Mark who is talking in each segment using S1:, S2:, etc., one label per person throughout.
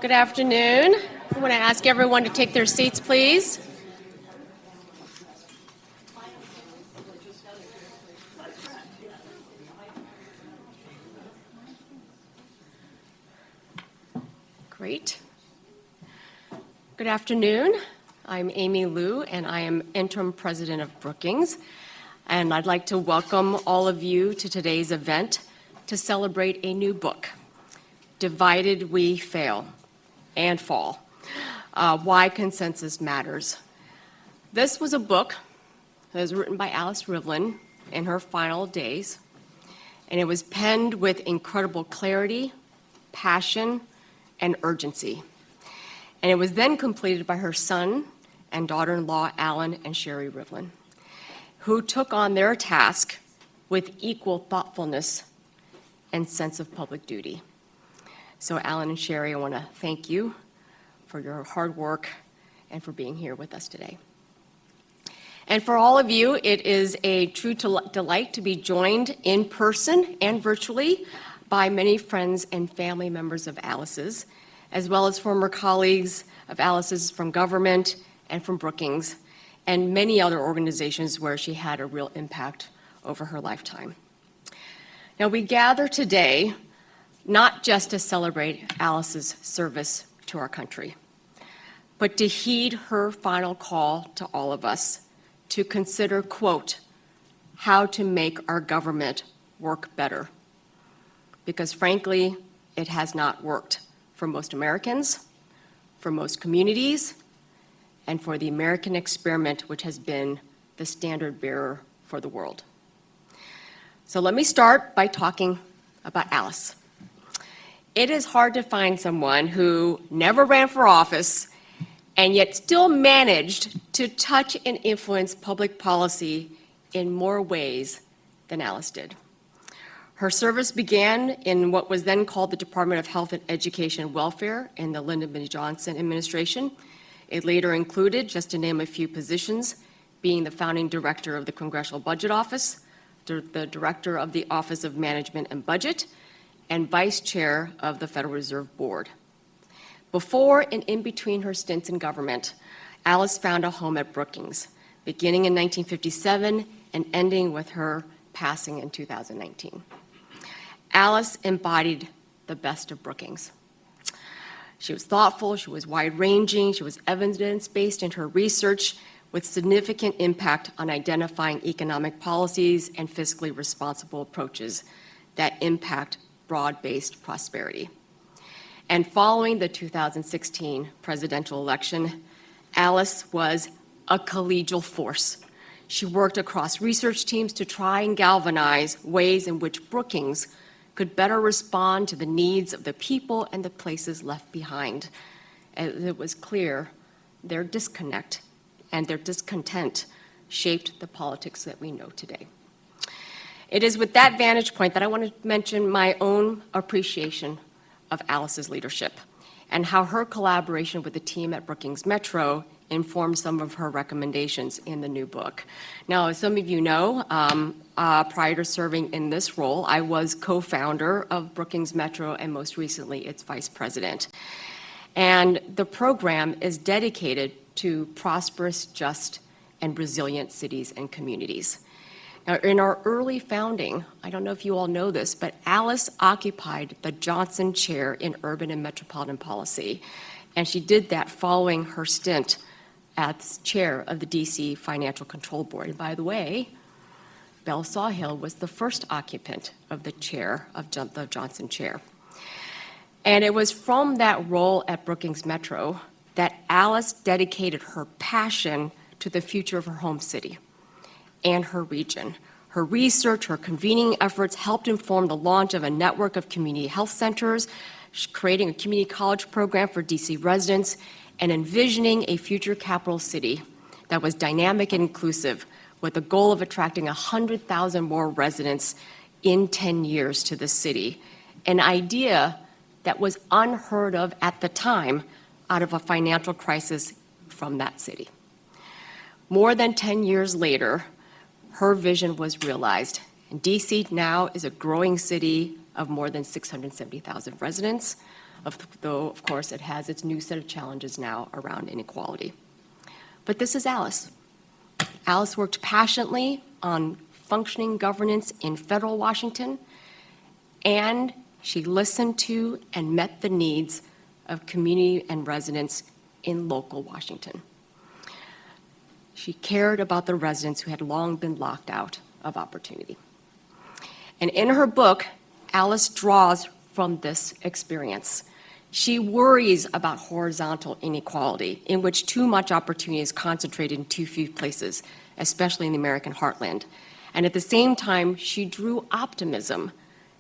S1: Good afternoon. I want to ask everyone to take their seats, please. Great. Good afternoon. I'm Amy Liu, and I am interim president of Brookings. And I'd like to welcome all of you to today's event to celebrate a new book, Divided We Fail and Fall, Why Consensus Matters. This was a book that was written by Alice Rivlin in her final days, and it was penned with incredible clarity, passion, and urgency. And it was then completed by her son and daughter-in-law, Alan and Sherry Rivlin, who took on their task with equal thoughtfulness and sense of public duty. So Alan and Sherry, I want to thank you for your hard work and for being here with us today. And for all of you, it is a true delight to be joined in person and virtually by many friends and family members of Alice's, as well as former colleagues of Alice's from government and from Brookings, and many other organizations where she had a real impact over her lifetime. Now, we gather today not just to celebrate Alice's service to our country, but to heed her final call to all of us to consider, quote, how to make our government work better. Because frankly, it has not worked for most Americans, for most communities, and for the American experiment, which has been the standard bearer for the world. So let me start by talking about Alice. It is hard to find someone who never ran for office and yet still managed to touch and influence public policy in more ways than Alice did. Her service began in what was then called the Department of Health and Education and Welfare in the Lyndon B. Johnson administration. It later included, just to name a few positions, being the founding director of the Congressional Budget Office, the director of the Office of Management and Budget, and vice chair of the Federal Reserve Board. Before and in between her stints in government, Alice found a home at Brookings, beginning in 1957 and ending with her passing in 2019. Alice embodied the best of Brookings. She was thoughtful, she was wide-ranging, she was evidence-based in her research with significant impact on identifying economic policies and fiscally responsible approaches that impact broad-based prosperity. And following the 2016 presidential election, Alice was a collegial force. She worked across research teams to try and galvanize ways in which Brookings could better respond to the needs of the people and the places left behind. As it was clear, their disconnect and their discontent shaped the politics that we know today. It is with that vantage point that I want to mention my own appreciation of Alice's leadership and how her collaboration with the team at Brookings Metro informed some of her recommendations in the new book. Now, as some of you know, prior to serving in this role, I was co-founder of Brookings Metro and most recently its vice president. And the program is dedicated to prosperous, just, and resilient cities and communities. Now, in our early founding, I don't know if you all know this, but Alice occupied the Johnson Chair in Urban and Metropolitan Policy, and she did that following her stint as chair of the DC Financial Control Board. And by the way, Belle Sawhill was the first occupant of the chair of the Johnson Chair. And it was from that role at Brookings Metro that Alice dedicated her passion to the future of her home city and her region. Her research, her convening efforts helped inform the launch of a network of community health centers, creating a community college program for DC residents, and envisioning a future capital city that was dynamic and inclusive with the goal of attracting 100,000 more residents in 10 years to the city, an idea that was unheard of at the time out of a financial crisis from that city. More than 10 years later, her vision was realized, and DC now is a growing city of more than 670,000 residents, though, of course, it has its new set of challenges now around inequality. But this is Alice. Alice worked passionately on functioning governance in federal Washington, and she listened to and met the needs of community and residents in local Washington. She cared about the residents who had long been locked out of opportunity. And in her book, Alice draws from this experience. She worries about horizontal inequality, in which too much opportunity is concentrated in too few places, especially in the American heartland. And at the same time, she drew optimism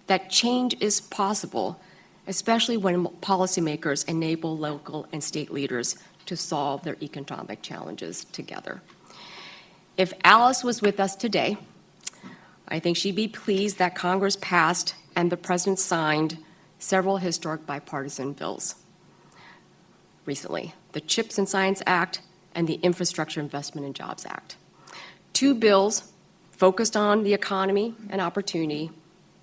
S1: that change is possible, especially when policymakers enable local and state leaders to solve their economic challenges together. If Alice was with us today, I think she'd be pleased that Congress passed and the President signed several historic bipartisan bills recently, the CHIPS and Science Act and the Infrastructure Investment and Jobs Act. Two bills focused on the economy and opportunity,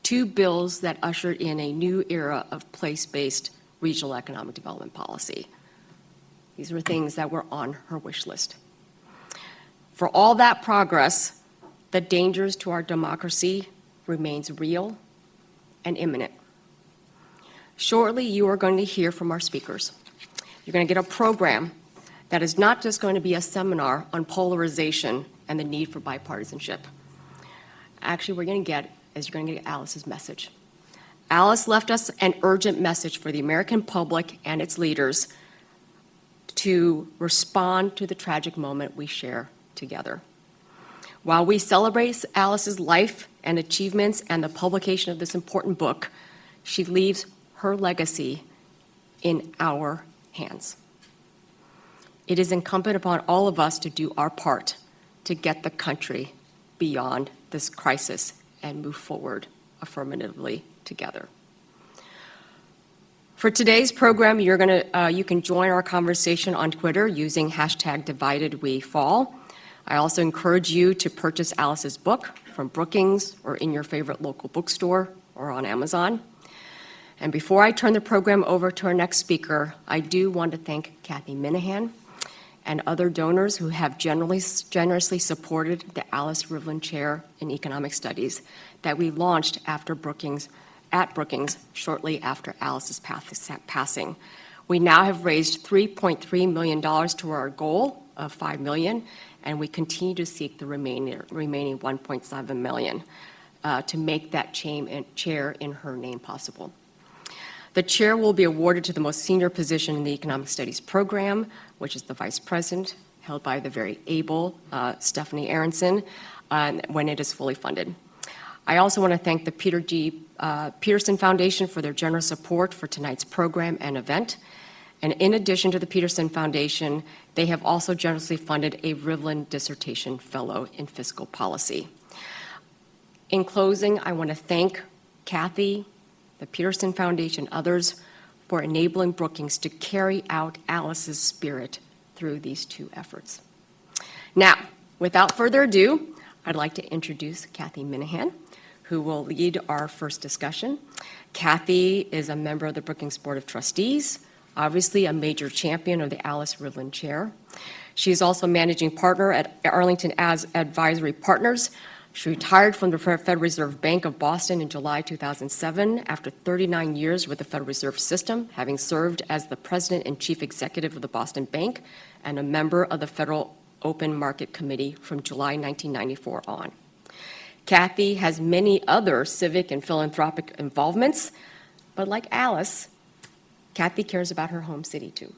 S1: two bills that ushered in a new era of place-based regional economic development policy. These were things that were on her wish list. For all that progress, the dangers to our democracy remains real and imminent. Shortly, you are going to hear from our speakers. You're going to get a program that is not just going to be a seminar on polarization and the need for bipartisanship. Actually, you're going to get Alice's message. Alice left us an urgent message for the American public and its leaders to respond to the tragic moment we share together. While we celebrate Alice's life and achievements and the publication of this important book, she leaves her legacy in our hands. It is incumbent upon all of us to do our part to get the country beyond this crisis and move forward affirmatively together. For today's program, you can join our conversation on Twitter using #DividedWeFall. I also encourage you to purchase Alice's book from Brookings or in your favorite local bookstore or on Amazon. And before I turn the program over to our next speaker, I do want to thank Kathy Minahan and other donors who have generously supported the Alice Rivlin Chair in Economic Studies that we launched at Brookings shortly after Alice's passing. We now have raised $3.3 million to our goal of $5 million, and we continue to seek the remaining $1.7 million to make that chair in her name possible. The chair will be awarded to the most senior position in the Economic Studies program, which is the Vice President, held by the very able Stephanie Aronson, when it is fully funded. I also want to thank the Peter G. Peterson Foundation for their generous support for tonight's program and event. And in addition to the Peterson Foundation, they have also generously funded a Rivlin Dissertation Fellow in Fiscal Policy. In closing, I want to thank Kathy, the Peterson Foundation, others for enabling Brookings to carry out Alice's spirit through these two efforts. Now, without further ado, I'd like to introduce Kathy Minahan, who will lead our first discussion. Kathy is a member of the Brookings Board of Trustees, obviously a major champion of the Alice Rivlin Chair. She is also managing partner at Arlington Advisory Partners. She retired from the Federal Reserve Bank of Boston in July 2007 after 39 years with the Federal Reserve System, having served as the president and chief executive of the Boston Bank and a member of the Federal Open Market Committee from July 1994 on. Kathy has many other civic and philanthropic involvements, but like Alice, Kathy cares about her home city too.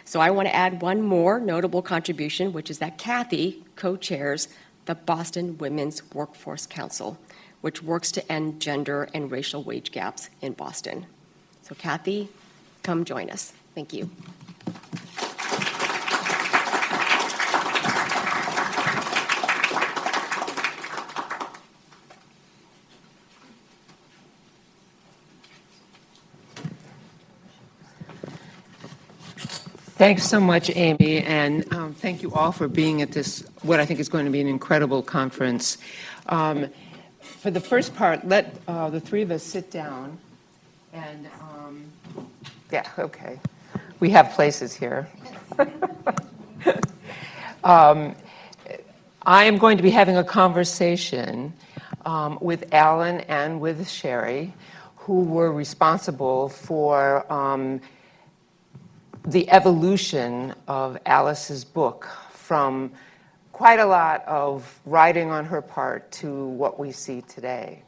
S1: So I want to add one more notable contribution, which is that Kathy co-chairs the Boston Women's Workforce Council, which works to end gender and racial wage gaps in Boston. So Kathy, come join us. Thank you.
S2: Thanks so much, Amy, and thank you all for being at this, what I think is going to be an incredible conference. For the first part, let the three of us sit down, And, yeah, okay. We have places here. I am going to be having a conversation with Alan and with Sherry, who were responsible for the evolution of Alice's book from quite a lot of writing on her part to what we see today.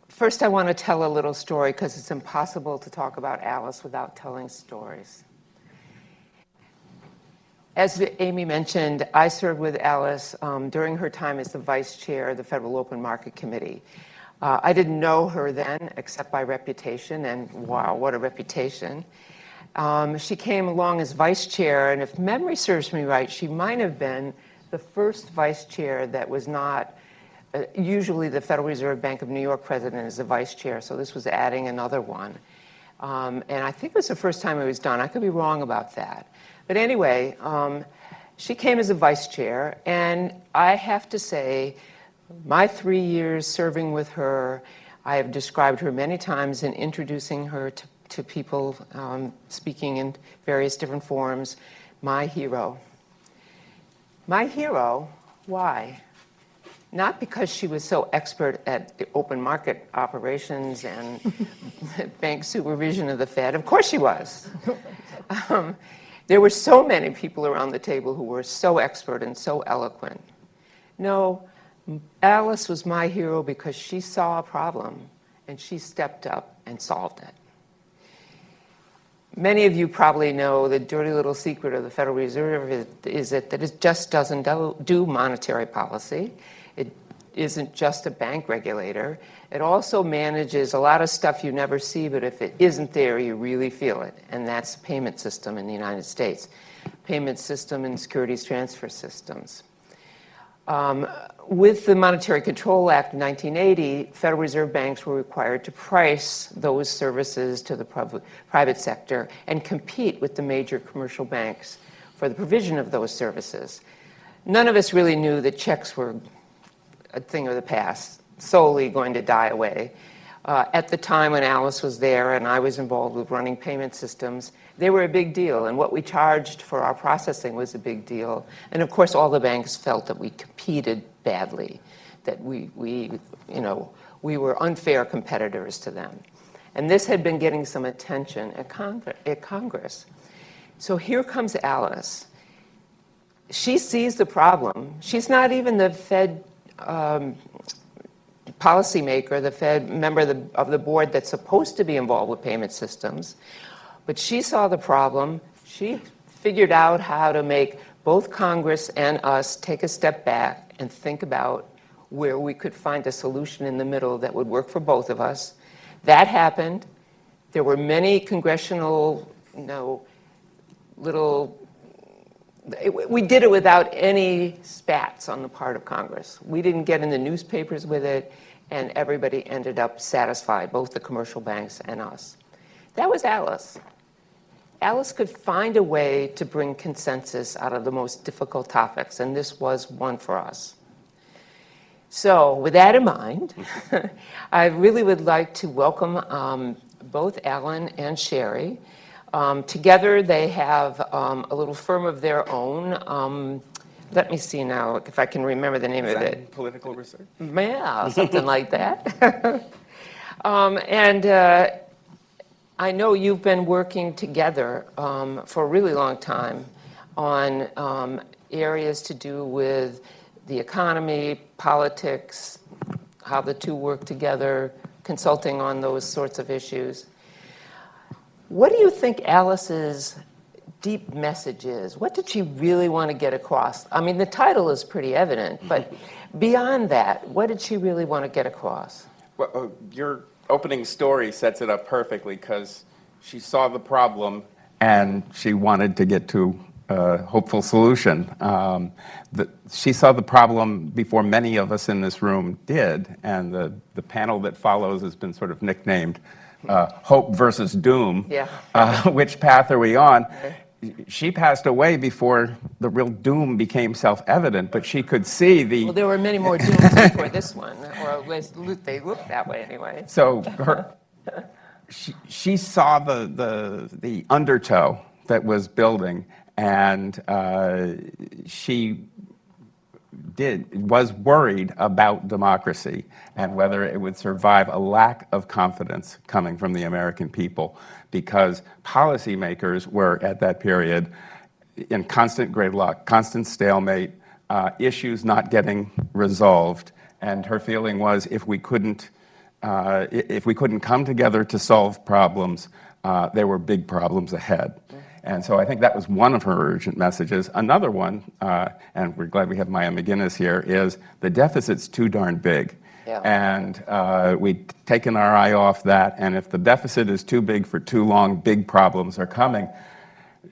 S2: First, I want to tell a little story because it's impossible to talk about Alice without telling stories. As Amy mentioned, I served with Alice during her time as the vice chair of the Federal Open Market Committee. I didn't know her then, except by reputation, and wow, what a reputation. She came along as vice chair, and if memory serves me right, she might have been the first vice chair that was not, usually the Federal Reserve Bank of New York president is the vice chair, so this was adding another one. And I think it was the first time it was done. I could be wrong about that. But anyway, she came as a vice chair, and I have to say, my 3 years serving with her, I have described her many times in introducing her to people, speaking in various different forms, my hero. My hero, why? Not because she was so expert at the open market operations and bank supervision of the Fed. Of course she was. There were so many people around the table who were so expert and so eloquent. No, Alice was my hero because she saw a problem and she stepped up and solved it. Many of you probably know the dirty little secret of the Federal Reserve is that it just doesn't do monetary policy. It isn't just a bank regulator. It also manages a lot of stuff you never see, but if it isn't there, you really feel it. And that's the payment system in the United States. Payment system and securities transfer systems. With the Monetary Control Act of 1980, Federal Reserve banks were required to price those services to the private sector and compete with the major commercial banks for the provision of those services. None of us really knew that checks were a thing of the past, solely going to die away. At the time when Alice was there and I was involved with running payment systems, they were a big deal, and what we charged for our processing was a big deal. And of course, all the banks felt that we competed badly, that we were unfair competitors to them. And this had been getting some attention at Congress. So here comes Alice. She sees the problem. She's not even the Fed policymaker, the Fed member of the board that's supposed to be involved with payment systems. But she saw the problem. She figured out how to make both Congress and us take a step back and think about where we could find a solution in the middle that would work for both of us. That happened. There were many congressional, we did it without any spats on the part of Congress. We didn't get in the newspapers with it, and everybody ended up satisfied, both the commercial banks and us. That was Alice. Alice could find a way to bring consensus out of the most difficult topics, and this was one for us. So with that in mind, I really would like to welcome both Alan and Sherry. Together they have a little firm of their own. Let me see now if I can remember the name of it.
S3: Political research?
S2: Yeah, something like that. I know you've been working together for a really long time on areas to do with the economy, politics, how the two work together, consulting on those sorts of issues. What do you think Alice's deep message is? What did she really want to get across? I mean, the title is pretty evident, but beyond that, what did she really want to get across?
S3: Well, your opening story sets it up perfectly because she saw the problem and she wanted to get to a hopeful solution. She saw the problem before many of us in this room did, and the panel that follows has been sort of nicknamed Hope versus Doom. Yeah. Which path are we on? She passed away before the real doom became self-evident, but she could see the...
S2: Well, there were many more dooms before this one, or at least they looked that way anyway.
S3: So she saw the undertow that was building, and she was worried about democracy and whether it would survive a lack of confidence coming from the American people, because policymakers were at that period in constant gridlock, constant stalemate, issues not getting resolved, and her feeling was if we couldn't come together to solve problems, there were big problems ahead. And so I think that was one of her urgent messages. Another one, and we're glad we have Maya McGinnis here, is the deficit's too darn big.
S2: Yeah.
S3: And we've taken our eye off that, and if the deficit is too big for too long, big problems are coming.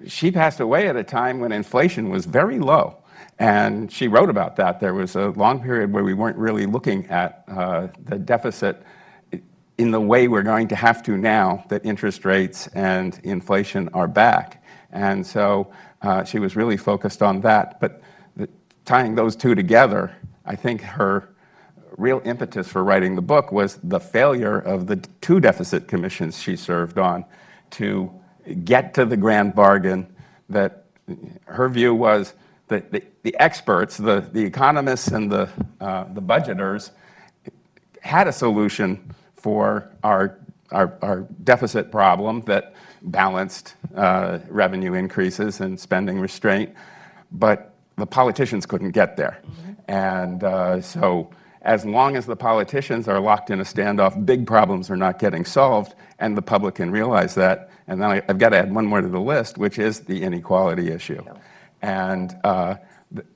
S3: She passed away at a time when inflation was very low. And she wrote about that. There was a long period where we weren't really looking at the deficit in the way we're going to have to now that interest rates and inflation are back. And so she was really focused on that. But tying those two together, I think her real impetus for writing the book was the failure of the two deficit commissions she served on to get to the grand bargain that her view was that the experts, the economists and the budgeters had a solution for our deficit problem that balanced revenue increases and spending restraint, but the politicians couldn't get there. And so as long as the politicians are locked in a standoff, big problems are not getting solved, and the public can realize that. And then I've got to add one more to the list, which is the inequality issue. Yeah. And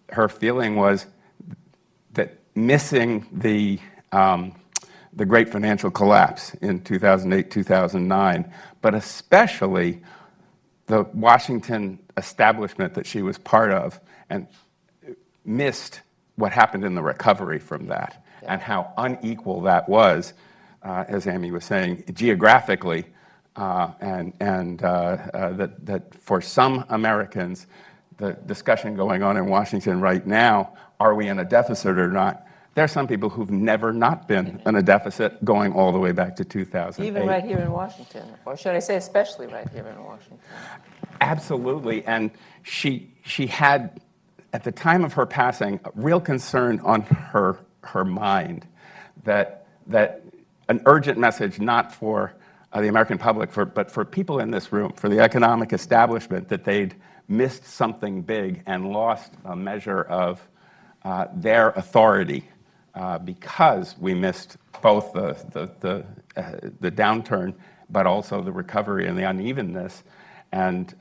S3: her feeling was that missing the great financial collapse in 2008, 2009, but especially the Washington establishment that she was part of, and missed what happened in the recovery from that, yeah, and how unequal that was, as Amy was saying, geographically, and that for some Americans, the discussion going on in Washington right now, are we in a deficit or not? There are some people who've never not been in a deficit going all the way back to 2008.
S2: Even right here in Washington, or should I say especially right here in Washington?
S3: Absolutely, and she had, at the time of her passing, a real concern on her mind that an urgent message, not for the American public, but for people in this room, for the economic establishment, that they'd missed something big and lost a measure of their authority because we missed both the downturn, but also the recovery and the unevenness. And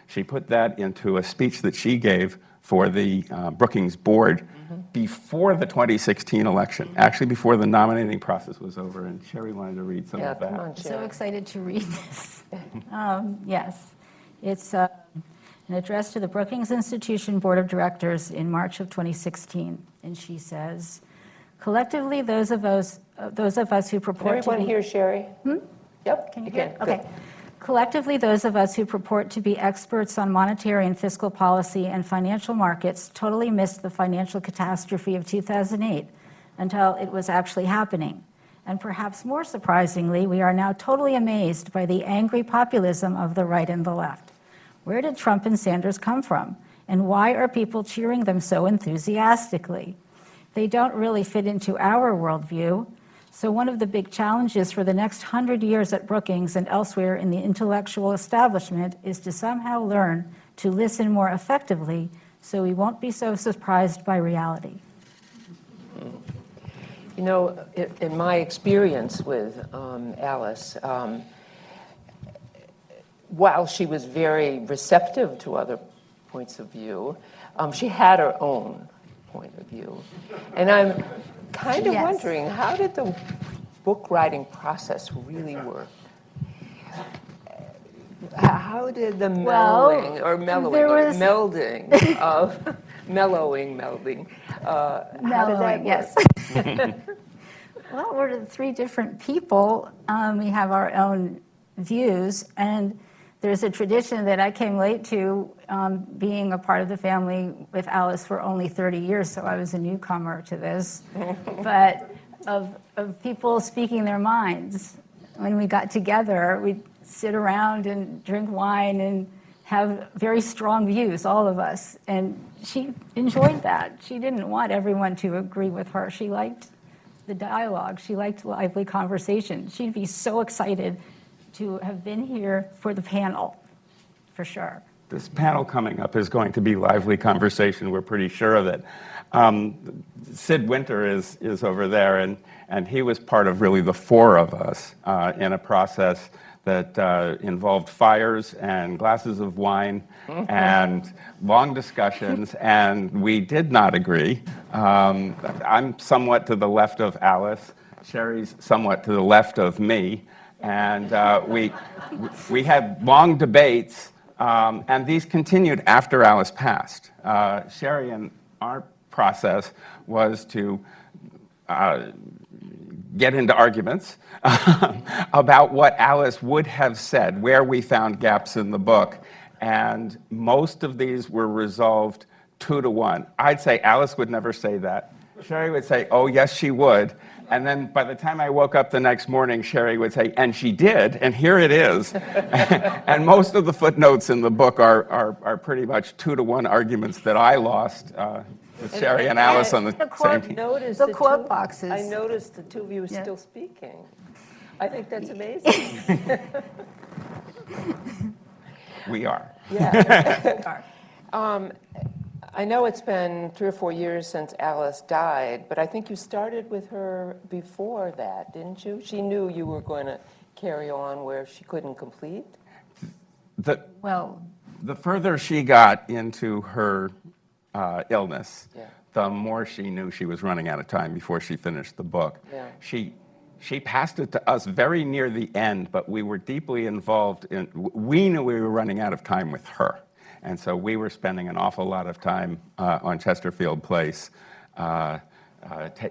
S3: she put that into a speech that she gave for the Brookings board before the 2016 election, actually before the nominating process was over. And Sherry wanted to read some of that.
S2: Come on,
S4: I'm
S2: Sherry.
S4: so excited to read this. Yes, it's an address to the Brookings Institution Board of Directors in March of 2016. And she says, collectively, those of us who purport to be...
S2: Everyone hear Sherry? Yep,
S4: Can you
S2: you
S4: hear?
S2: can.
S4: Okay.
S2: Good.
S4: Collectively, those of us who purport to be experts on monetary and fiscal policy and financial markets totally missed the financial catastrophe of 2008 until it was actually happening. And perhaps more surprisingly, we are now totally amazed by the angry populism of the right and the left. Where did Trump and Sanders come from? And why are people cheering them so enthusiastically? They don't really fit into our worldview. So one of the big challenges for the next 100 years at Brookings and elsewhere in the intellectual establishment is to somehow learn to listen more effectively so we won't be so surprised by reality.
S2: You know, in my experience with Alice, while she was very receptive to other points of view, she had her own point of view. And I'm kind of wondering, how did the book writing process really work? How did the mellowing or melding of melding, how did that work?
S4: Yes. Well, we're three different people. We have our own views, and there's a tradition that I came late to, being a part of the family with Alice for only 30 years, so I was a newcomer to this, but of people speaking their minds. when we got together, we'd sit around and drink wine and have very strong views, all of us. And she enjoyed that. She didn't want everyone to agree with her. She liked the dialogue. She liked lively conversation. She'd be so excited to have been here for the panel, for sure.
S3: This panel coming up is going to be lively conversation. We're pretty sure of it. Sid Winter is over there, and he was part of really the four of us in a process that involved fires and glasses of wine and long discussions, and we did not agree. I'm somewhat to the left of Alice. Sherry's somewhat to the left of me, and we had long debates, and these continued after Alice passed. Sherry and our process was to get into arguments about what Alice would have said, where we found gaps in the book. And most of these were resolved 2-1. I'd say Alice would never say that. Sherry would say, oh, yes, she would. And then by the time I woke up the next morning, Sherry would say, and she did, and here it is. And most of the footnotes in the book are pretty much 2-1 arguments that I lost with Sherry and Alice on the same team.
S4: The quote boxes.
S2: I noticed the two of you are still speaking. I think that's amazing.
S3: We are.
S2: Yeah. I know it's been 3 or 4 years since Alice died, but I think you started with her before that, didn't you? She knew you were going to carry on where she couldn't complete?
S3: The
S4: Well,
S3: further she got into her illness,
S2: Yeah.
S3: the more she knew she was running out of time before she finished the book.
S2: Yeah.
S3: She passed it to us very near the end, but we were deeply involved in, we knew we were running out of time with her. And so we were spending an awful lot of time on Chesterfield Place,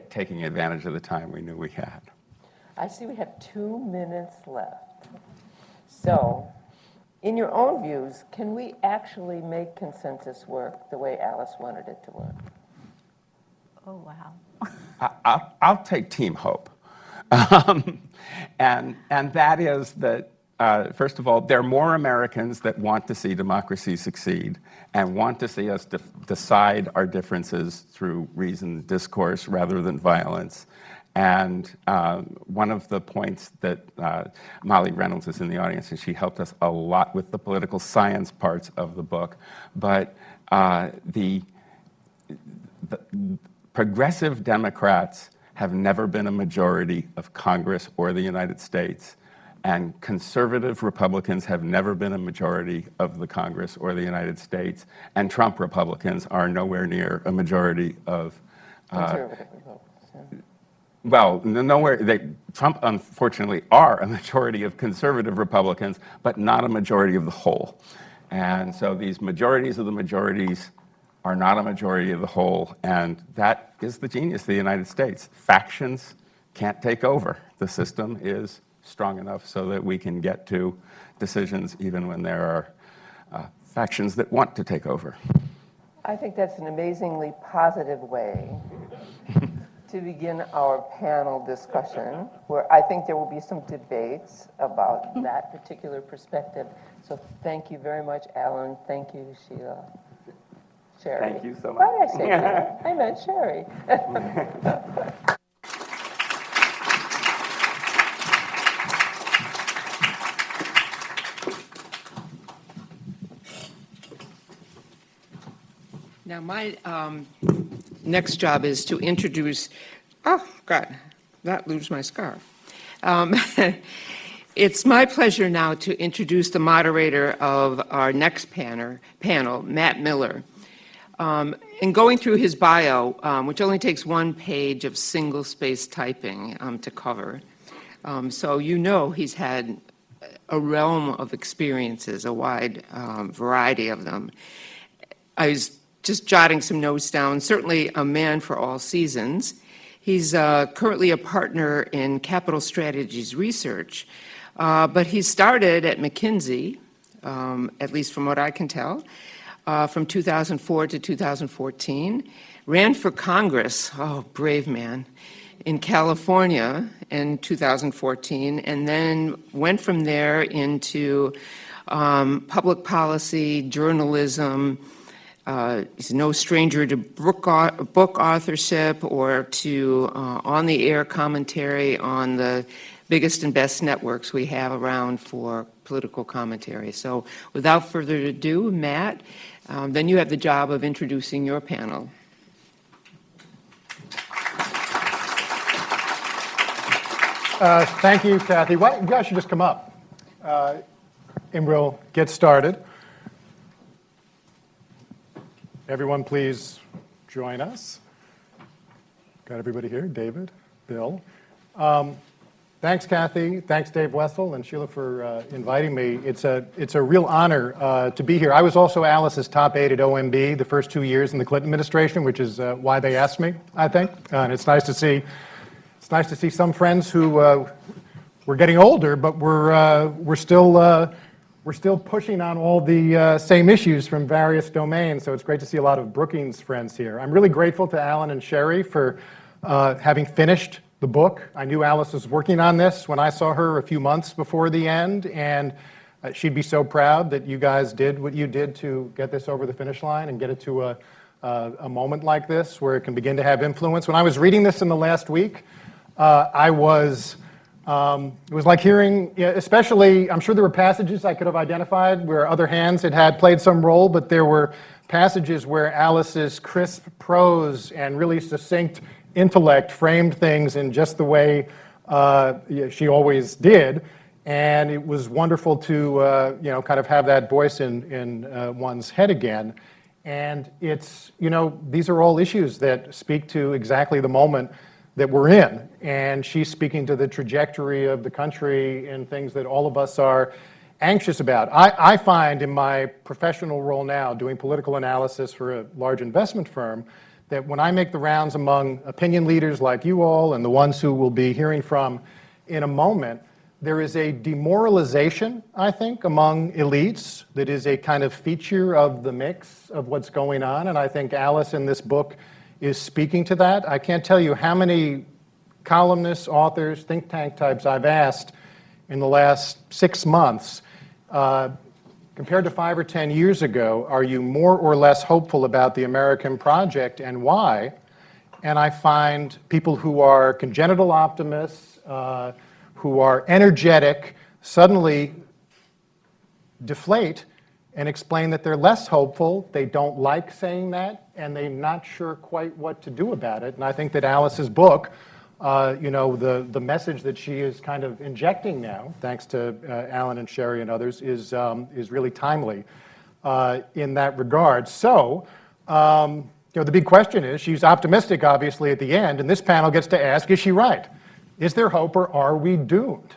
S3: taking advantage of the time we knew we had.
S2: I see we have 2 minutes left. So, in your own views, can we actually make consensus work the way Alice wanted it to work?
S4: oh, wow.
S3: I'll take Team Hope. And that is that, first of all, there are more Americans that want to see democracy succeed and want to see us decide our differences through reasoned discourse rather than violence. And one of the points that Molly Reynolds is in the audience, and she helped us a lot with the political science parts of the book, but the progressive Democrats have never been a majority of Congress or the United States, and conservative Republicans have never been a majority of the Congress or the United States, and Trump Republicans are nowhere near a majority of
S2: Conservative Republicans.
S3: well, nowhere. Trump, unfortunately, are a majority of conservative Republicans, but not a majority of the whole. And so these majorities of the majorities are not a majority of the whole, and that is the genius of the United States. Factions can't take over. The system is strong enough so that we can get to decisions even when there are factions that want to take over.
S2: I think that's an amazingly positive way to begin our panel discussion, where I think there will be some debates about that particular perspective. So thank you very much, Alan. Thank you, Sheila. Sherry.
S3: Thank you so much.
S2: Why did I say Sheila? I meant Sherry.
S5: Now, my next job is to introduce, oh, God, not lose my scarf. It's my pleasure now to introduce the moderator of our next panel, Matt Miller. In going through his bio, which only takes 1 page of single-space typing to cover, so you know he's had a realm of experiences, a wide variety of them. I was just jotting some notes down. Certainly a man for all seasons. He's currently a partner in Capital Strategies Research, but he started at McKinsey, at least from what I can tell, from 2004 to 2014. Ran for Congress, oh, brave man, in California in 2014, and then went from there into public policy, journalism. He's no stranger to book authorship or to on-the-air commentary on the biggest and best networks we have around for political commentary. So without further ado, Matt, then you have the job of introducing your panel.
S6: Thank you, Kathy. Why, you guys should just come up, and we'll get started. Everyone, please join us. Got everybody here? David, Bill. Thanks, Kathy. Thanks, Dave Wessel and Sheila, for inviting me. It's a real honor to be here. I was also Alice's top aide at OMB the first 2 years in the Clinton administration, which is why they asked me, I think. And it's nice to see. It's nice to see some friends who we're getting older, but we're still pushing on all the same issues from various domains. So it's great to see a lot of Brookings friends here. I'm really grateful to Alan and Sherry for having finished the book. I knew Alice was working on this when I saw her a few months before the end, and she'd be so proud that you guys did what you did to get this over the finish line and get it to a moment like this where it can begin to have influence. When I was reading this in the last week, it was like hearing, especially, I'm sure there were passages I could have identified where other hands had played some role, but there were passages where Alice's crisp prose and really succinct intellect framed things in just the way she always did. And it was wonderful to, kind of have that voice in one's head again. And it's, these are all issues that speak to exactly the moment that we're in. And she's speaking to the trajectory of the country and things that all of us are anxious about. I find in my professional role now, doing political analysis for a large investment firm, that when I make the rounds among opinion leaders like you all and the ones who we'll be hearing from in a moment, there is a demoralization, I think, among elites that is a kind of feature of the mix of what's going on. And I think Alice in this book is speaking to that. I can't tell you how many columnists, authors, think tank types I've asked in the last 6 months, compared to 5 or 10 years ago, are you more or less hopeful about the American project and why? And I find people who are congenital optimists, who are energetic, suddenly deflate and explain that they're less hopeful, they don't like saying that, and they're not sure quite what to do about it. And I think that Alice's book, the message that she is kind of injecting now, thanks to Alan and Sherry and others, is really timely in that regard. So, the big question is, she's optimistic, obviously, at the end, and this panel gets to ask, is she right? Is there hope, or are we doomed?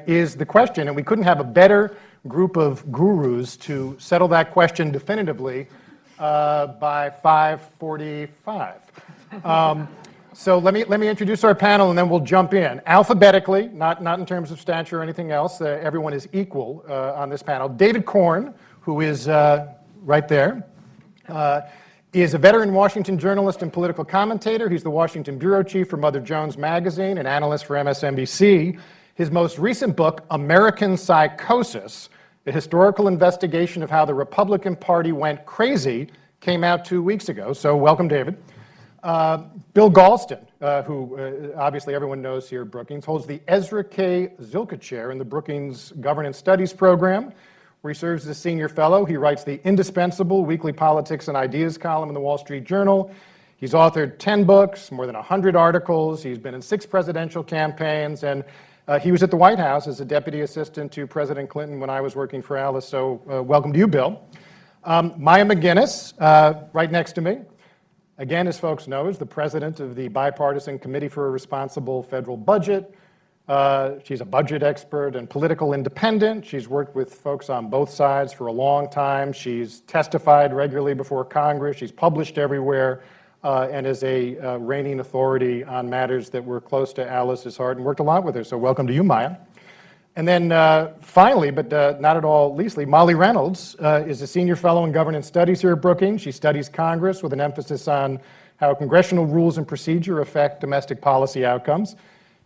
S6: Is the question, and we couldn't have a better group of gurus to settle that question definitively by 5:45. So let me introduce our panel, and then we'll jump in. Alphabetically, not in terms of stature or anything else, everyone is equal on this panel. David Corn, who is right there, is a veteran Washington journalist and political commentator. He's the Washington bureau chief for Mother Jones Magazine, an analyst for MSNBC. His most recent book, American Psychosis, a historical investigation of how the Republican Party went crazy, came out 2 weeks ago. So welcome, David. Bill Galston, who obviously everyone knows here at Brookings, holds the Ezra K. Zilkha Chair in the Brookings Governance Studies program, where he serves as a senior fellow. He writes the indispensable weekly politics and ideas column in the Wall Street Journal. He's authored 10 books, more than 100 articles. He's been in 6 presidential campaigns, and he was at the White House as a deputy assistant to President Clinton when I was working for Alice. So welcome to you, Bill. Maya McGuinness, right next to me. Again, as folks know, is the president of the Bipartisan Committee for a Responsible Federal Budget. She's a budget expert and political independent. She's worked with folks on both sides for a long time. She's testified regularly before Congress. She's published everywhere and is a reigning authority on matters that were close to Alice's heart, and worked a lot with her. So welcome to you, Maya. And then finally, but not at all leastly, Molly Reynolds is a senior fellow in governance studies here at Brookings. She studies Congress with an emphasis on How Congressional Rules and Procedure Affect Domestic Policy Outcomes.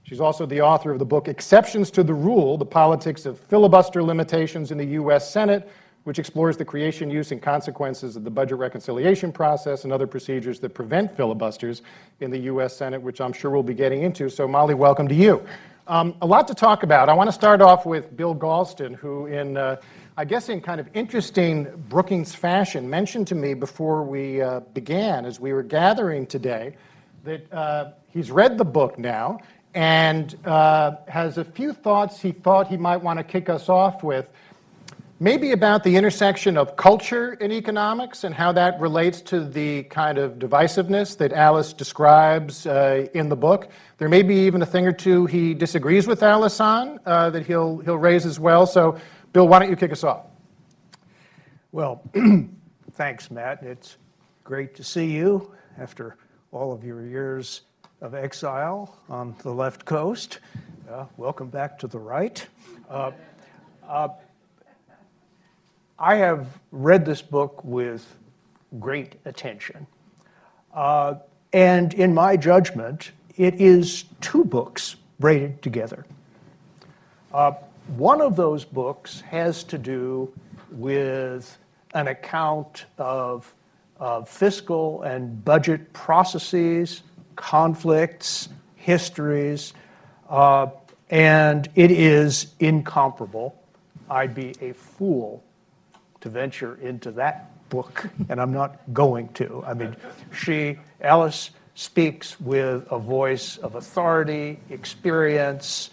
S6: She's also the author of the book Exceptions to the Rule, The Politics of Filibuster Limitations in the U.S. Senate, which explores the creation, use, and consequences of the budget reconciliation process and other procedures that prevent filibusters in the U.S. Senate, which I'm sure we'll be getting into. So, Molly, welcome to you. A lot to talk about. I want to start off with Bill Galston, who I guess in kind of interesting Brookings fashion, mentioned to me before we began, as we were gathering today, that he's read the book now and has a few thoughts he thought he might want to kick us off with, maybe about the intersection of culture and economics and how that relates to the kind of divisiveness that Alice describes in the book. There may be even a thing or two he disagrees with Alice on that he'll raise as well. So, Bill, why don't you kick us off?
S7: Well, thanks, Matt. It's great to see you after all of your years of exile on the left coast. Welcome back to the right. I have read this book with great attention. And in my judgment, it is two books braided together. One of those books has to do with an account of fiscal and budget processes, conflicts, histories, and it is incomparable. I'd be a fool to venture into that book, and I'm not going to. I mean, Alice speaks with a voice of authority, experience,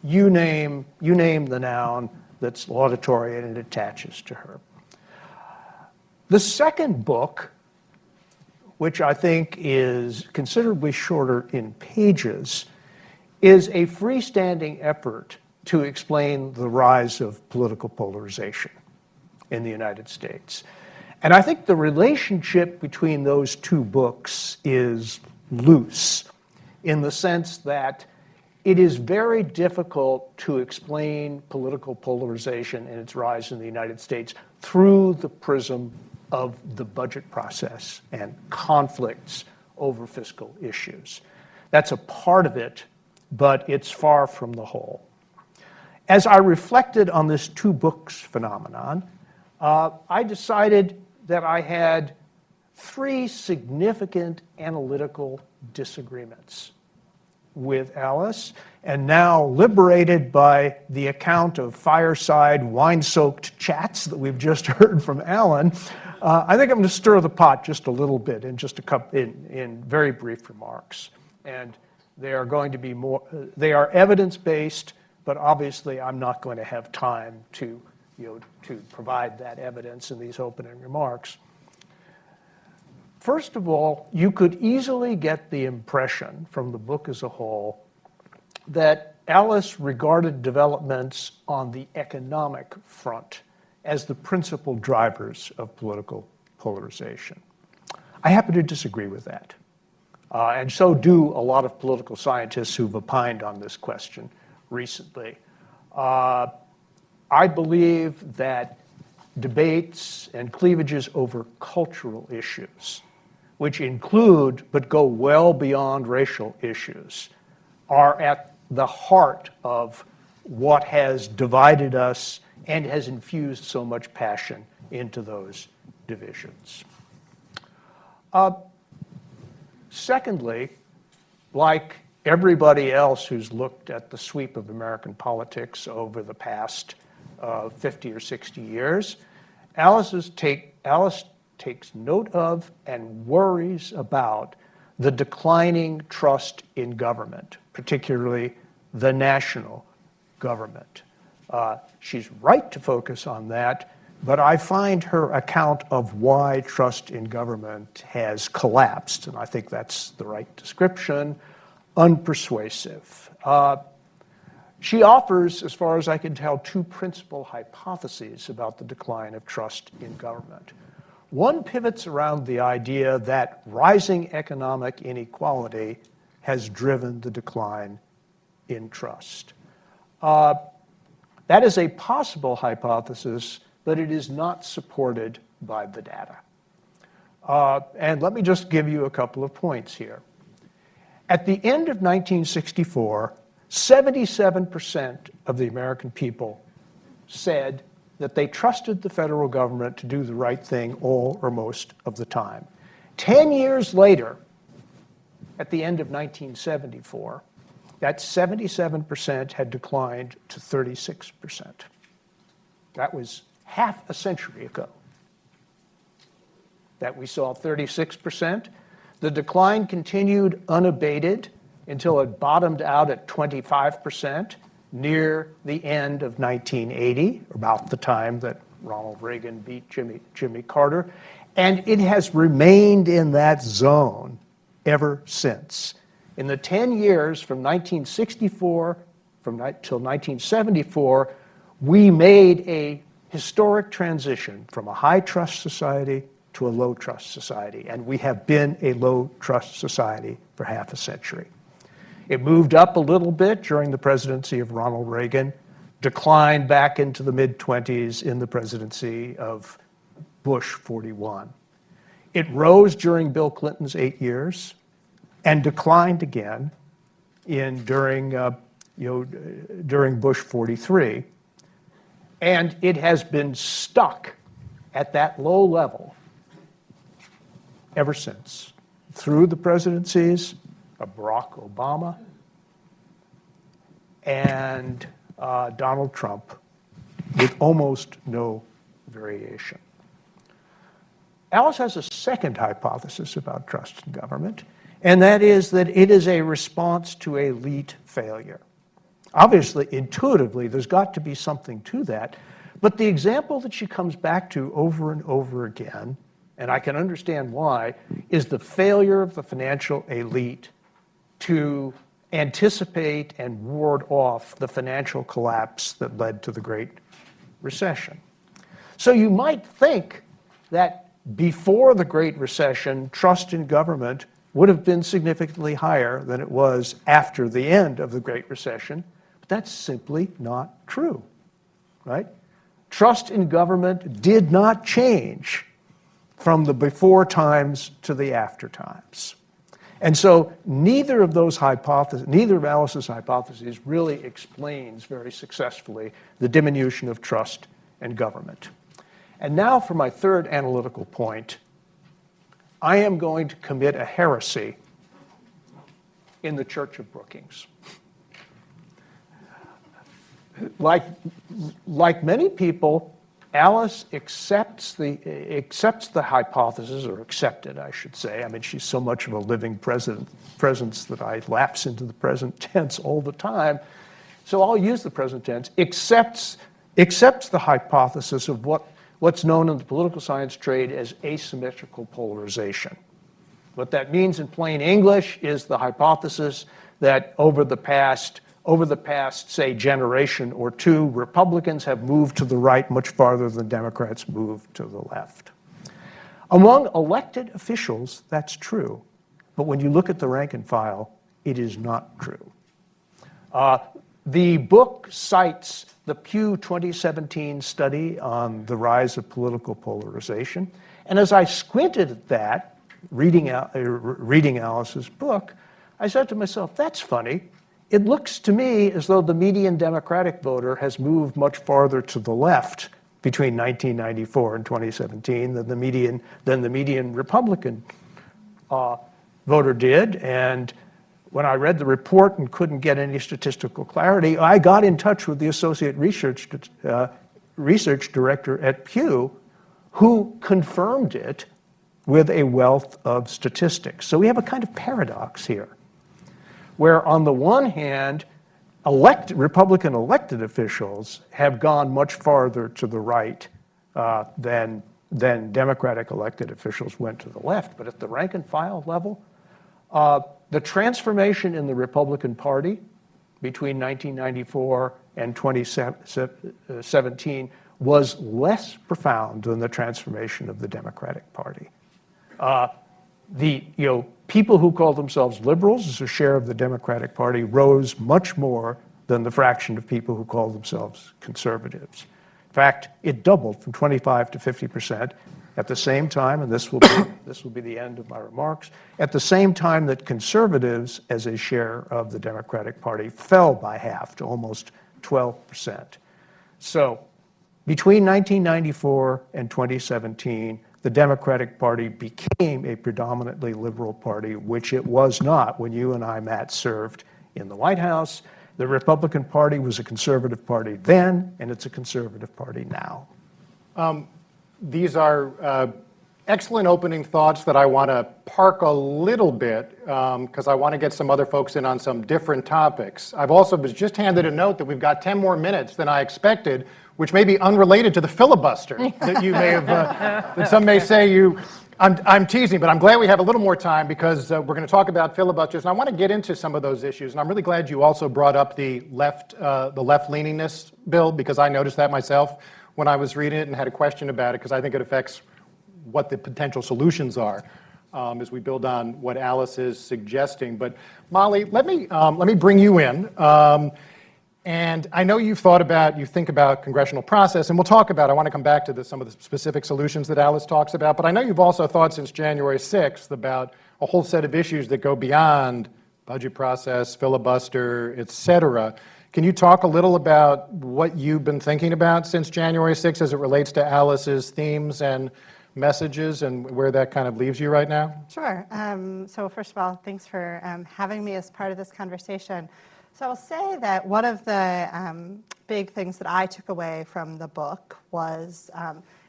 S7: you name the noun that's laudatory, and it attaches to her. The second book, which I think is considerably shorter in pages, is a freestanding effort to explain the rise of political polarization in the United States. And I think the relationship between those two books is loose in the sense that it is very difficult to explain political polarization and its rise in the United States through the prism of the budget process and conflicts over fiscal issues. That's a part of it, but it's far from the whole. As I reflected on this two books phenomenon, I decided that I had three significant analytical disagreements with Alice, and now liberated by the account of fireside, wine-soaked chats that we've just heard from Alan, I think I'm going to stir the pot just a little bit in just a couple, in very brief remarks. And they are going to be more, they are evidence-based, but obviously I'm not going to have time to provide that evidence in these opening remarks. First of all, you could easily get the impression from the book as a whole that Alice regarded developments on the economic front as the principal drivers of political polarization. I happen to disagree with that. And so do a lot of political scientists who've opined on this question recently. I believe that debates and cleavages over cultural issues, which include but go well beyond racial issues, are at the heart of what has divided us and has infused so much passion into those divisions. Secondly, like everybody else who's looked at the sweep of American politics over the past 50 or 60 years, Alice takes note of and worries about the declining trust in government, particularly the national government. She's right to focus on that, but I find her account of why trust in government has collapsed, and I think that's the right description, unpersuasive. She offers, as far as I can tell, two principal hypotheses about the decline of trust in government. One pivots around the idea that rising economic inequality has driven the decline in trust. That is a possible hypothesis, but it is not supported by the data. And let me just give you a couple of points here. At the end of 1964, 77% of the American people said that they trusted the federal government to do the right thing all or most of the time. 10 years later, at the end of 1974, that 77% had declined to 36%. That was half a century ago that we saw 36%. The decline continued unabated until it bottomed out at 25% near the end of 1980, about the time that Ronald Reagan beat Jimmy Carter. And it has remained in that zone ever since. In the 10 years from 1964 till 1974, we made a historic transition from a high-trust society to a low-trust society, and we have been a low-trust society for half a century. It moved up a little bit during the presidency of Ronald Reagan, declined back into the mid-20s in the presidency of Bush 41. It rose during Bill Clinton's 8 years and declined again during Bush 43. And it has been stuck at that low level ever since, through the presidencies of Barack Obama and Donald Trump, with almost no variation. Alice has a second hypothesis about trust in government, and that is that it is a response to elite failure. Obviously, intuitively, there's got to be something to that, but the example that she comes back to over and over again, and I can understand why, is the failure of the financial elite to anticipate and ward off the financial collapse that led to the Great Recession. So you might think that before the Great Recession, trust in government would have been significantly higher than it was after the end of the Great Recession, but that's simply not true, right? Trust in government did not change from the before times to the after times. And so neither of Alice's hypotheses really explains very successfully the diminution of trust in government. And now for my third analytical point, I am going to commit a heresy in the Church of Brookings. Like many people, Alice accepts the hypothesis, or accepted, I should say. I mean, she's so much of a living presence that I lapse into the present tense all the time. So I'll use the present tense. Accepts the hypothesis of what's known in the political science trade as asymmetrical polarization. What that means in plain English is the hypothesis that over the past, say, generation or two, Republicans have moved to the right much farther than Democrats moved to the left. Among elected officials, that's true. But when you look at the rank and file, it is not true. The book cites the Pew 2017 study on the rise of political polarization. And as I squinted at that, reading Alice's book, I said to myself, that's funny. It looks to me as though the median Democratic voter has moved much farther to the left between 1994 and 2017 than the median Republican voter did. And when I read the report and couldn't get any statistical clarity, I got in touch with the associate research director at Pew, who confirmed it with a wealth of statistics. So we have a kind of paradox here, where on the one hand, Republican elected officials have gone much farther to the right than Democratic elected officials went to the left. But at the rank and file level, the transformation in the Republican Party between 1994 and 2017 was less profound than the transformation of the Democratic Party. People who call themselves liberals as a share of the Democratic Party rose much more than the fraction of people who call themselves conservatives. In fact, it doubled from 25 to 50%. At the same time, and this will be the end of my remarks, at the same time that conservatives as a share of the Democratic Party fell by half to almost 12%. So between 1994 and 2017, the Democratic Party became a predominantly liberal party, which it was not when you and I, Matt, served in the White House. The Republican Party was a conservative party then, and it's a conservative party now.
S6: These are excellent opening thoughts that I want to park a little bit because I want to get some other folks in on some different topics. I've also was just handed a note that we've got 10 more minutes than I expected, which may be unrelated to the filibuster that you may have, that some may say you, I'm teasing, but I'm glad we have a little more time because we're going to talk about filibusters, and I want to get into some of those issues. And I'm really glad you also brought up the left-leaningness bill, because I noticed that myself when I was reading it and had a question about it, because I think it affects what the potential solutions are as we build on what Alice is suggesting. But Molly, let me bring you in. And I know you think about congressional process, and we'll talk about, I want to come back to some of the specific solutions that Alice talks about, but I know you've also thought since January 6th about a whole set of issues that go beyond budget process, filibuster, et cetera. Can you talk a little about what you've been thinking about since January 6th as it relates to Alice's themes and messages and where that kind of leaves you right now?
S8: Sure. So first of all, thanks for having me as part of this conversation. So I'll say that one of the big things that I took away from the book was,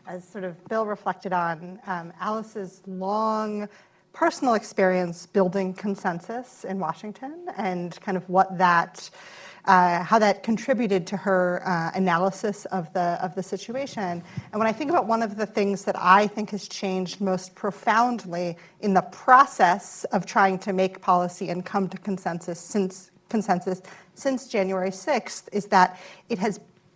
S8: as sort of Bill reflected on, Alice's long personal experience building consensus in Washington and kind of what that how that contributed to her analysis of the situation. And when I think about one of the things that I think has changed most profoundly in the process of trying to make policy and come to consensus since January 6th is that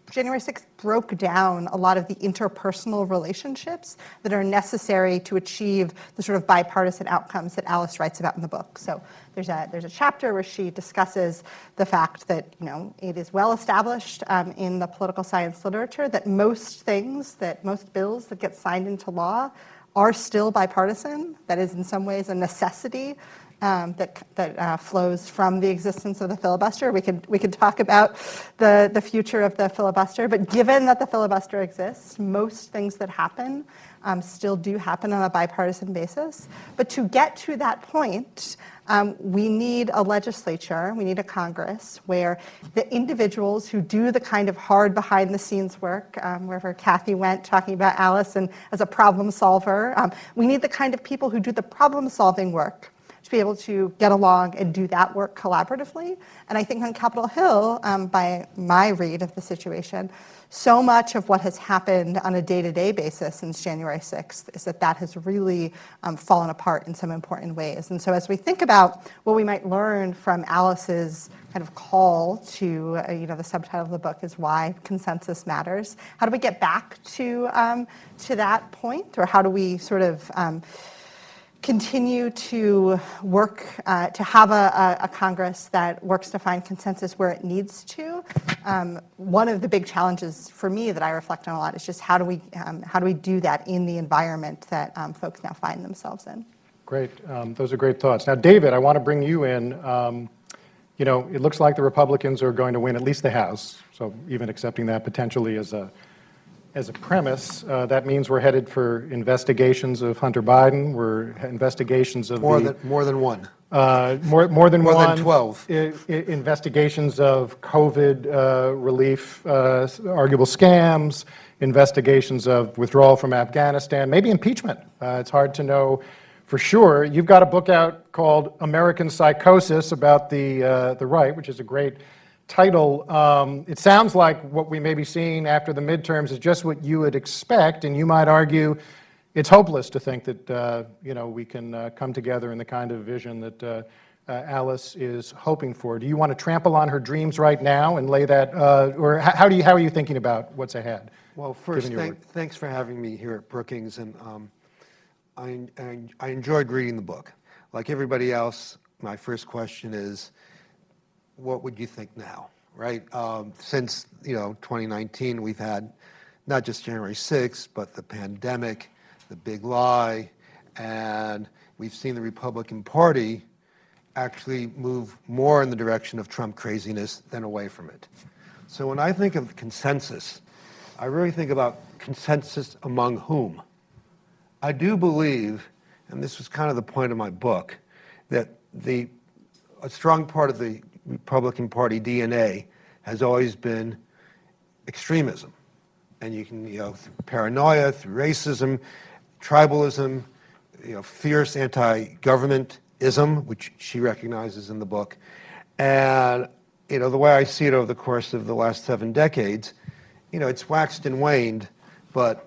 S8: January 6th broke down a lot of the interpersonal relationships that are necessary to achieve the sort of bipartisan outcomes that Alice writes about in the book. So there's a chapter where she discusses the fact that it is well established in the political science literature that most bills that get signed into law are still bipartisan. That is in some ways a necessity that flows from the existence of the filibuster. We could talk about the future of the filibuster, but given that the filibuster exists, most things that happen still do happen on a bipartisan basis. But to get to that point, we need a legislature, we need a Congress where the individuals who do the kind of hard behind-the-scenes work, wherever Kathy went talking about Alice and as a problem solver, we need the kind of people who do the problem-solving work to be able to get along and do that work collaboratively. And I think on Capitol Hill, by my read of the situation, so much of what has happened on a day-to-day basis since January 6th is that has really fallen apart in some important ways. And so as we think about what we might learn from Alice's kind of call to, the subtitle of the book is Why Consensus Matters, how do we get back to that point, or how do we sort of continue to work to have a Congress that works to find consensus where it needs to. One of the big challenges for me that I reflect on a lot is just how do we do that in the environment that folks now find themselves in.
S6: Great. Those are great thoughts. Now, David, I want to bring you in. It looks like the Republicans are going to win at least the House, so even accepting that potentially as a premise, that means we're headed for investigations of Hunter Biden. We're investigations of
S9: more than one.
S6: More than
S9: More than 12.
S6: Investigations of COVID relief, arguable scams, investigations of withdrawal from Afghanistan, maybe impeachment. It's hard to know for sure. You've got a book out called American Psychosis about the right, which is a great title. It sounds like what we may be seeing after the midterms is just what you would expect, and you might argue it's hopeless to think that we can come together in the kind of vision that Alice is hoping for. Do you want to trample on her dreams right now and lay that, or how are you thinking about what's ahead?
S9: Well, first, thanks for having me here at Brookings, and I enjoyed reading the book. Like everybody else, my first question is, what would you think now, right? Since 2019, we've had not just January 6th, but the pandemic, the big lie, and we've seen the Republican Party actually move more in the direction of Trump craziness than away from it. So when I think of consensus, I really think about consensus among whom. I do believe, and this was kind of the point of my book, that a strong part of the Republican Party DNA has always been extremism. And you can, through paranoia, through racism, tribalism, fierce anti-governmentism, which she recognizes in the book. And, the way I see it over the course of the last 7 decades, it's waxed and waned, but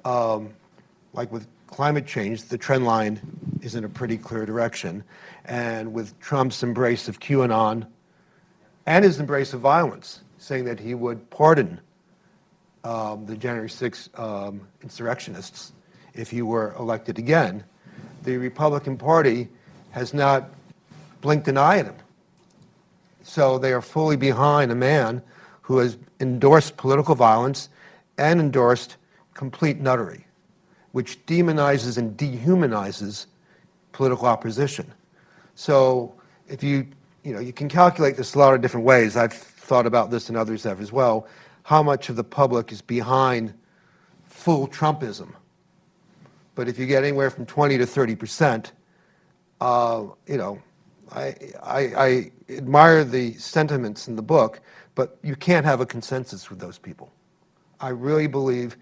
S9: like with climate change, the trend line is in a pretty clear direction. And with Trump's embrace of QAnon and his embrace of violence, saying that he would pardon the January 6th insurrectionists if he were elected again, the Republican Party has not blinked an eye at him. So they are fully behind a man who has endorsed political violence and endorsed complete nuttery, which demonizes and dehumanizes political opposition. So if you can calculate this a lot of different ways. I've thought about this and others have as well. How much of the public is behind full Trumpism? But if you get anywhere from 20 to 30%, I admire the sentiments in the book, but you can't have a consensus with those people. I really believe,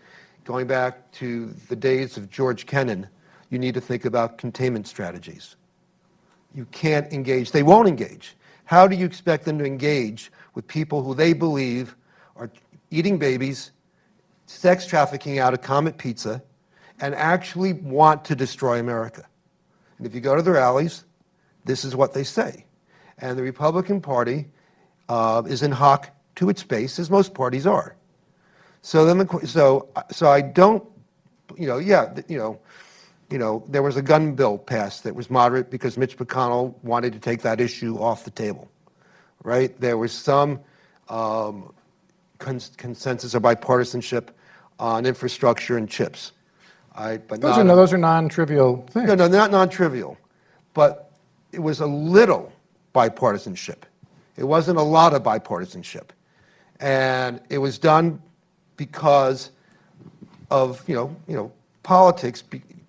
S9: going back to the days of George Kennan, you need to think about containment strategies. You can't engage. They won't engage. How do you expect them to engage with people who they believe are eating babies, sex trafficking out of Comet Pizza, and actually want to destroy America? And if you go to the rallies, this is what they say. And the Republican Party is in hock to its base, as most parties are. So then, so I don't, there was a gun bill passed that was moderate because Mitch McConnell wanted to take that issue off the table, right? There was some consensus or bipartisanship on infrastructure and chips. But
S6: Those are non-trivial things.
S9: No, they're not non-trivial. But it was a little bipartisanship. It wasn't a lot of bipartisanship. And it was done because of, politics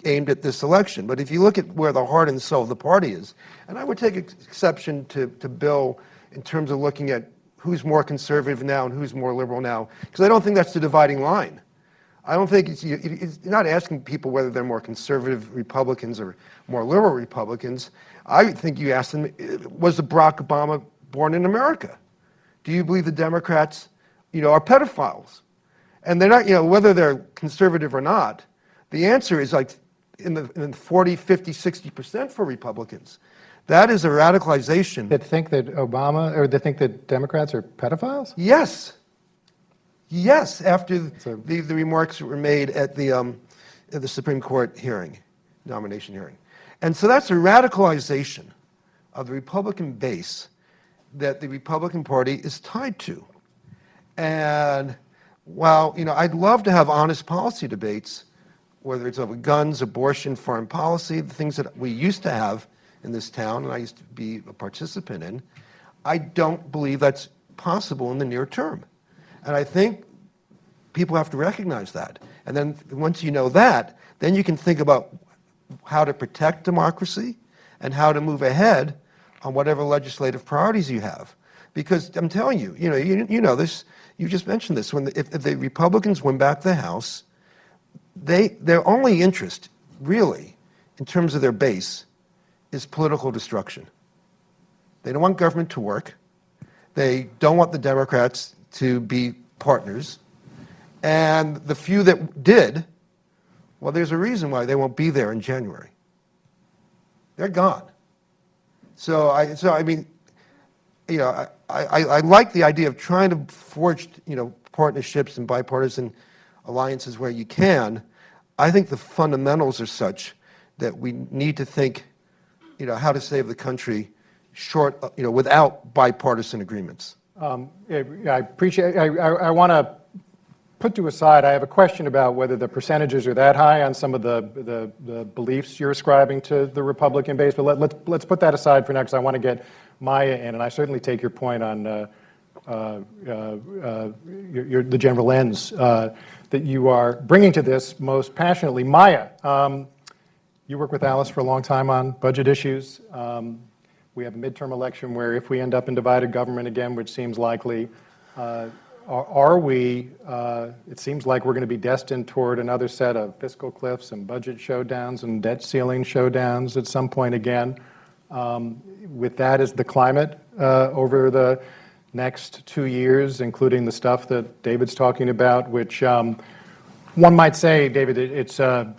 S9: aimed at this election. But if you look at where the heart and soul of the party is, and I would take exception to Bill in terms of looking at who's more conservative now and who's more liberal now, because I don't think that's the dividing line. I don't think you're not asking people whether they're more conservative Republicans or more liberal Republicans. I think you ask them, was Barack Obama born in America? Do you believe the Democrats, are pedophiles? And they're not, whether they're conservative or not, the answer is like in the 40, 50, 60% for Republicans. That is a radicalization.
S6: That think that they think that Democrats are pedophiles?
S9: Yes. Yes, after the remarks that were made at the Supreme Court hearing, nomination hearing. And so that's a radicalization of the Republican base that the Republican Party is tied to. And while, I'd love to have honest policy debates, whether it's over guns, abortion, foreign policy, the things that we used to have in this town, and I used to be a participant in, I don't believe that's possible in the near term. And I think people have to recognize that. And then once you know that, then you can think about how to protect democracy and how to move ahead on whatever legislative priorities you have. Because I'm telling you, you know this, you just mentioned this, if the Republicans win back the House, their only interest, really, in terms of their base, is political destruction. They don't want government to work. They don't want the Democrats to be partners. And the few that did, well, there's a reason why they won't be there in January. They're gone. So I like the idea of trying to forge, partnerships and bipartisan alliances where you can. I think the fundamentals are such that we need to think, how to save the country without bipartisan agreements.
S6: I appreciate. I want to put to aside, I have a question about whether the percentages are that high on some of the beliefs you're ascribing to the Republican base, but let's put that aside for now, because I want to get Maya in, and I certainly take your point on the general ends that you are bringing to this most passionately. Maya, you work with Alice for a long time on budget issues. We have a midterm election where if we end up in divided government again, which seems likely, it seems like we're going to be destined toward another set of fiscal cliffs and budget showdowns and debt ceiling showdowns at some point again. With that as the climate over the next 2 years, including the stuff that David's talking about, which one might say, David, it's an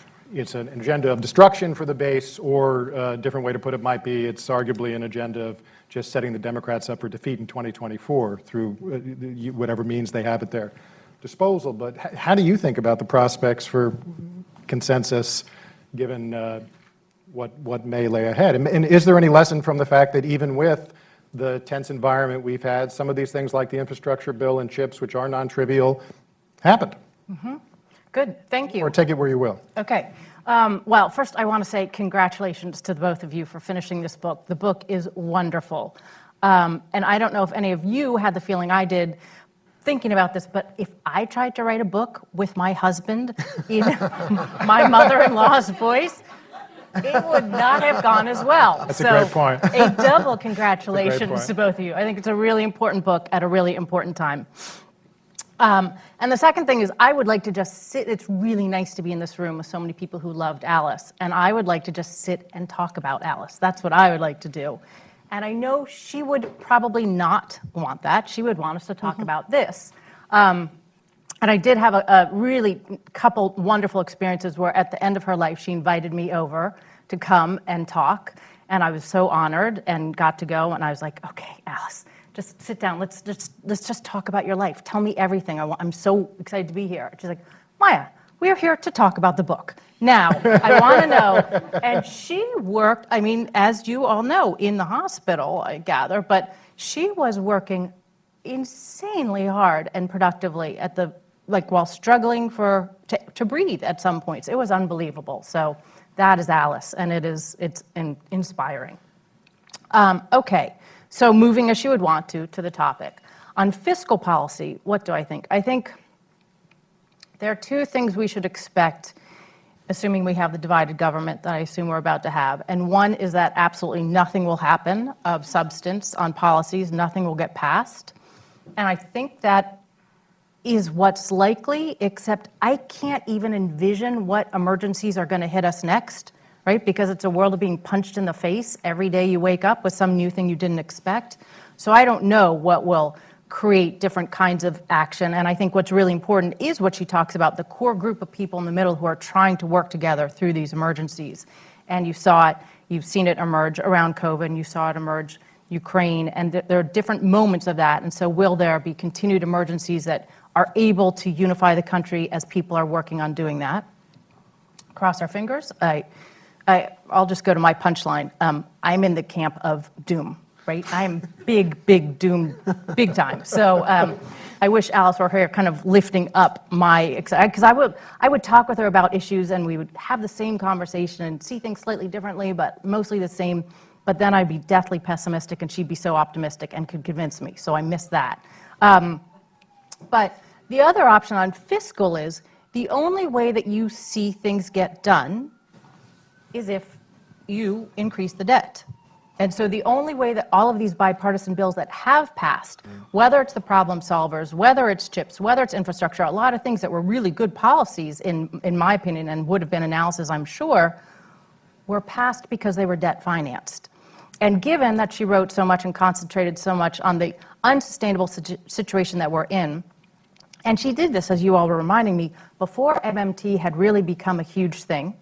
S6: agenda of destruction for the base, or a different way to put it might be it's arguably an agenda of just setting the Democrats up for defeat in 2024 through whatever means they have at their disposal. But how do you think about the prospects for consensus given what may lay ahead? And is there any lesson from the fact that even with the tense environment we've had, some of these things like the infrastructure bill and CHIPS, which are non-trivial, happened?
S10: Mm-hmm. Good, thank you.
S6: Or take it where you will.
S10: Okay. Well, first I want to say congratulations to the both of you for finishing this book. The book is wonderful. And I don't know if any of you had the feeling I did thinking about this, but if I tried to write a book with my husband in my mother-in-law's voice, it would not have gone as well.
S6: That's a great point.
S10: A double congratulations to both of you. I think it's a really important book at a really important time. And the second thing is I would like to just sit. It's really nice to be in this room with so many people who loved Alice, and I would like to just sit and talk about Alice. That's what I would like to do. And I know she would probably not want that. She would want us to talk about this. And I did have a really couple wonderful experiences where at the end of her life, she invited me over to come and talk. And I was so honored and got to go. And I was like, okay, Alice, just sit down. Let's just talk about your life. Tell me everything. I'm so excited to be here. She's like, Maya, we are here to talk about the book. Now, I want to know. And she worked, I mean, as you all know, in the hospital, I gather, but she was working insanely hard and productively at the, like, while struggling to breathe at some points. It was unbelievable. So that is Alice, and it's inspiring. Okay, so moving as you would want to the topic. On fiscal policy, what do I think? I think there are two things we should expect, assuming we have the divided government that I assume we're about to have. And one is that absolutely nothing will happen of substance on policies, nothing will get passed. And I think that is what's likely, except I can't even envision what emergencies are going to hit us next, right? Because it's a world of being punched in the face every day you wake up with some new thing you didn't expect. So I don't know what will create different kinds of action. And I think what's really important is what she talks about, the core group of people in the middle who are trying to work together through these emergencies. And you saw it, you've seen it emerge around COVID, and you saw it emerge Ukraine, and there are different moments of that. And so will there be continued emergencies that are able to unify the country as people are working on doing that? Cross our fingers. I'll just go to my punchline. I'm in the camp of doom, right? I'm big doom, big time. So I wish Alice were here kind of lifting up my excitement, because I would talk with her about issues and we would have the same conversation and see things slightly differently, but mostly the same. But then I'd be deathly pessimistic and she'd be so optimistic and could convince me. So I miss that. But the other option on fiscal is the only way that you see things get done is if you increase the debt. And so the only way that all of these bipartisan bills that have passed, whether it's the problem solvers, whether it's CHIPS, whether it's infrastructure, a lot of things that were really good policies in my opinion, and would have been analysis, I'm sure, were passed because they were debt financed. And given that she wrote so much and concentrated so much on the unsustainable situation that we're in, and she did this, as you all were reminding me, before MMT had really become a huge thing,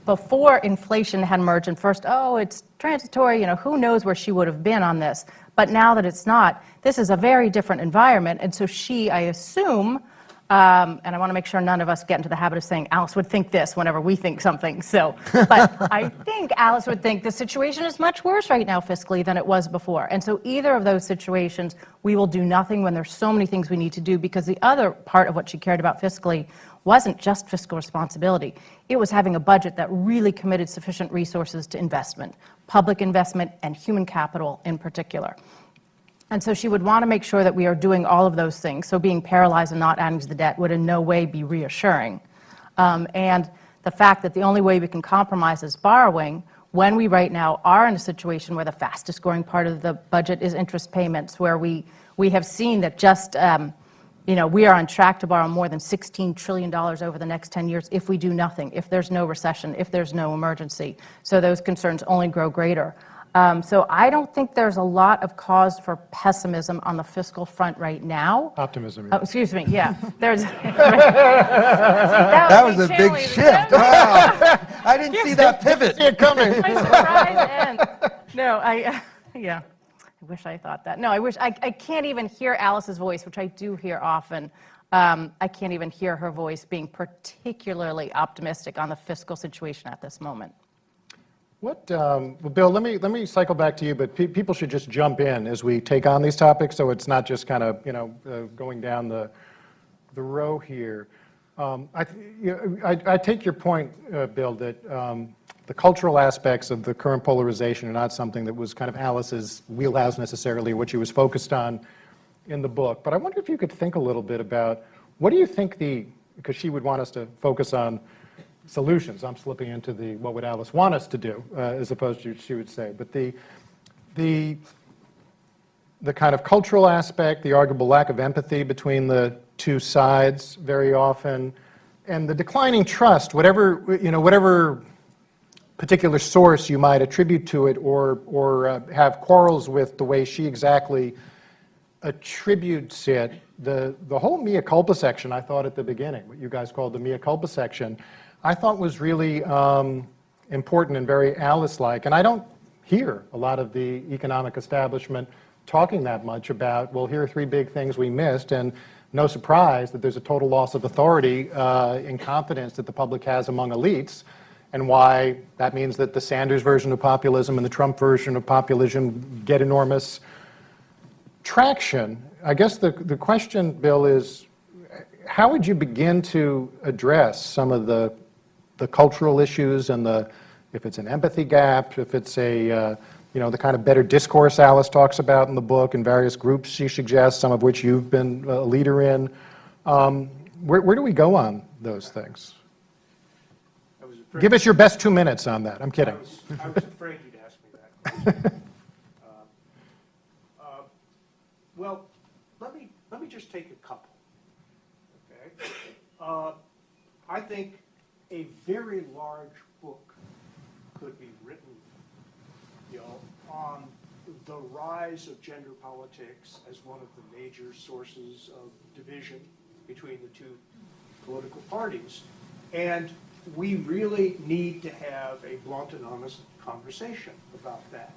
S10: before inflation had emerged, and first, oh, it's transitory, who knows where she would have been on this. But now that it's not, this is a very different environment, and so she, I assume, And I want to make sure none of us get into the habit of saying Alice would think this whenever we think something. So, but I think Alice would think the situation is much worse right now fiscally than it was before. And so either of those situations, we will do nothing when there's so many things we need to do, because the other part of what she cared about fiscally wasn't just fiscal responsibility. It was having a budget that really committed sufficient resources to investment, public investment and human capital in particular. And so she would want to make sure that we are doing all of those things. So being paralyzed and not adding to the debt would in no way be reassuring. And the fact that the only way we can compromise is borrowing, when we right now are in a situation where the fastest growing part of the budget is interest payments, where we have seen that just, we are on track to borrow more than $16 trillion over the next 10 years if we do nothing, if there's no recession, if there's no emergency. So those concerns only grow greater. So I don't think there's a lot of cause for pessimism on the fiscal front right now.
S6: Optimism.
S10: Oh, excuse me, yeah. There's,
S9: That was a big shift. Wow. I didn't see that pivot.
S6: See it coming.
S10: My surprise end. No, yeah. I wish I thought that. No, I can't even hear Alice's voice, which I do hear often. I can't even hear her voice being particularly optimistic on the fiscal situation at this moment.
S6: What, well, Bill, let me cycle back to you, but people should just jump in as we take on these topics, so it's not just kind of, going down the row here. I take your point, Bill, that the cultural aspects of the current polarization are not something that was kind of Alice's wheelhouse necessarily, what she was focused on in the book. But I wonder if you could think a little bit about, what do you think because she would want us to focus on solutions. I'm slipping into what would Alice want us to do, as opposed to, she would say. But the kind of cultural aspect, the arguable lack of empathy between the two sides very often, and the declining trust, whatever particular source you might attribute to it, or have quarrels with the way she exactly attributes it. The whole mea culpa section, I thought at the beginning, what you guys called the mea culpa section, I thought was really important and very Alice-like. And I don't hear a lot of the economic establishment talking that much about, well, here are 3 big things we missed, and no surprise that there's a total loss of authority and confidence that the public has among elites, and why that means that the Sanders version of populism and the Trump version of populism get enormous traction. I guess the question, Bill, is how would you begin to address some of the cultural issues and if it's an empathy gap, if it's the kind of better discourse Alice talks about in the book and various groups she suggests, some of which you've been a leader in. Where do we go on those things? Give us your best 2 minutes on that. I'm kidding.
S7: I was afraid you'd ask me that question. Well, let me just take a couple. Okay. I think a very large book could be written, on the rise of gender politics as one of the major sources of division between the two political parties. And we really need to have a blunt and honest conversation about that.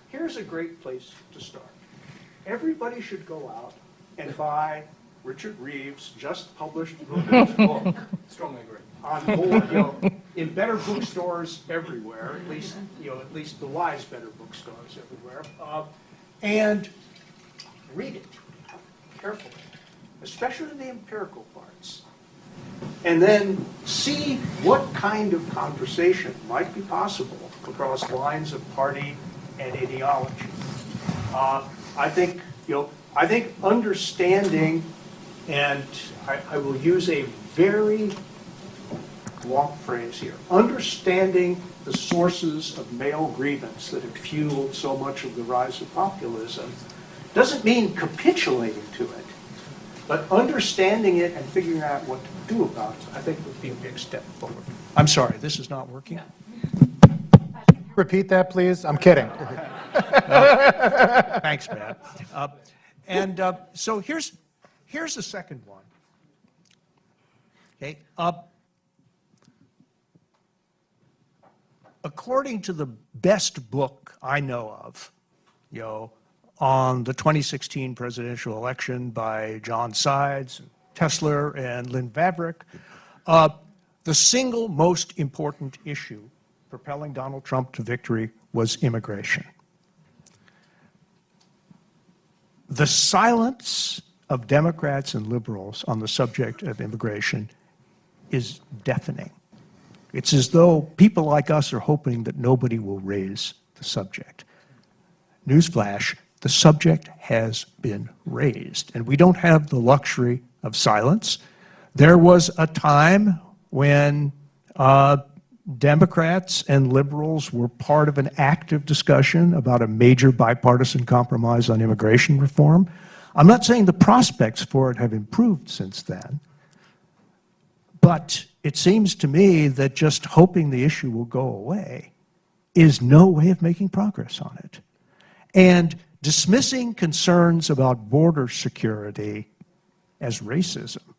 S7: Here's a great place to start. Everybody should go out and buy Richard Reeves' just published book. Strongly agree. On board, in better bookstores everywhere, at least the wise better bookstores everywhere, and read it carefully, especially the empirical parts, and then see what kind of conversation might be possible across lines of party and ideology. I think understanding, and I will use a very long phrase here, understanding the sources of male grievance that have fueled so much of the rise of populism doesn't mean capitulating to it, but understanding it and figuring out what to do about it, I think would be a big step forward. I'm sorry, this is not working?
S6: Repeat that, please. I'm kidding.
S7: Thanks, Matt. So here's the second one. Okay. According to the best book I know of, on the 2016 presidential election by John Sides, Tesler and Lynn Vavreck. The single most important issue propelling Donald Trump to victory was immigration. The silence of Democrats and liberals on the subject of immigration is deafening. It's as though people like us are hoping that nobody will raise the subject. Newsflash, the subject has been raised, and we don't have the luxury of silence. There was a time when Democrats and liberals were part of an active discussion about a major bipartisan compromise on immigration reform. I'm not saying the prospects for it have improved since then, but it seems to me that just hoping the issue will go away is no way of making progress on it. And dismissing concerns about border security as racism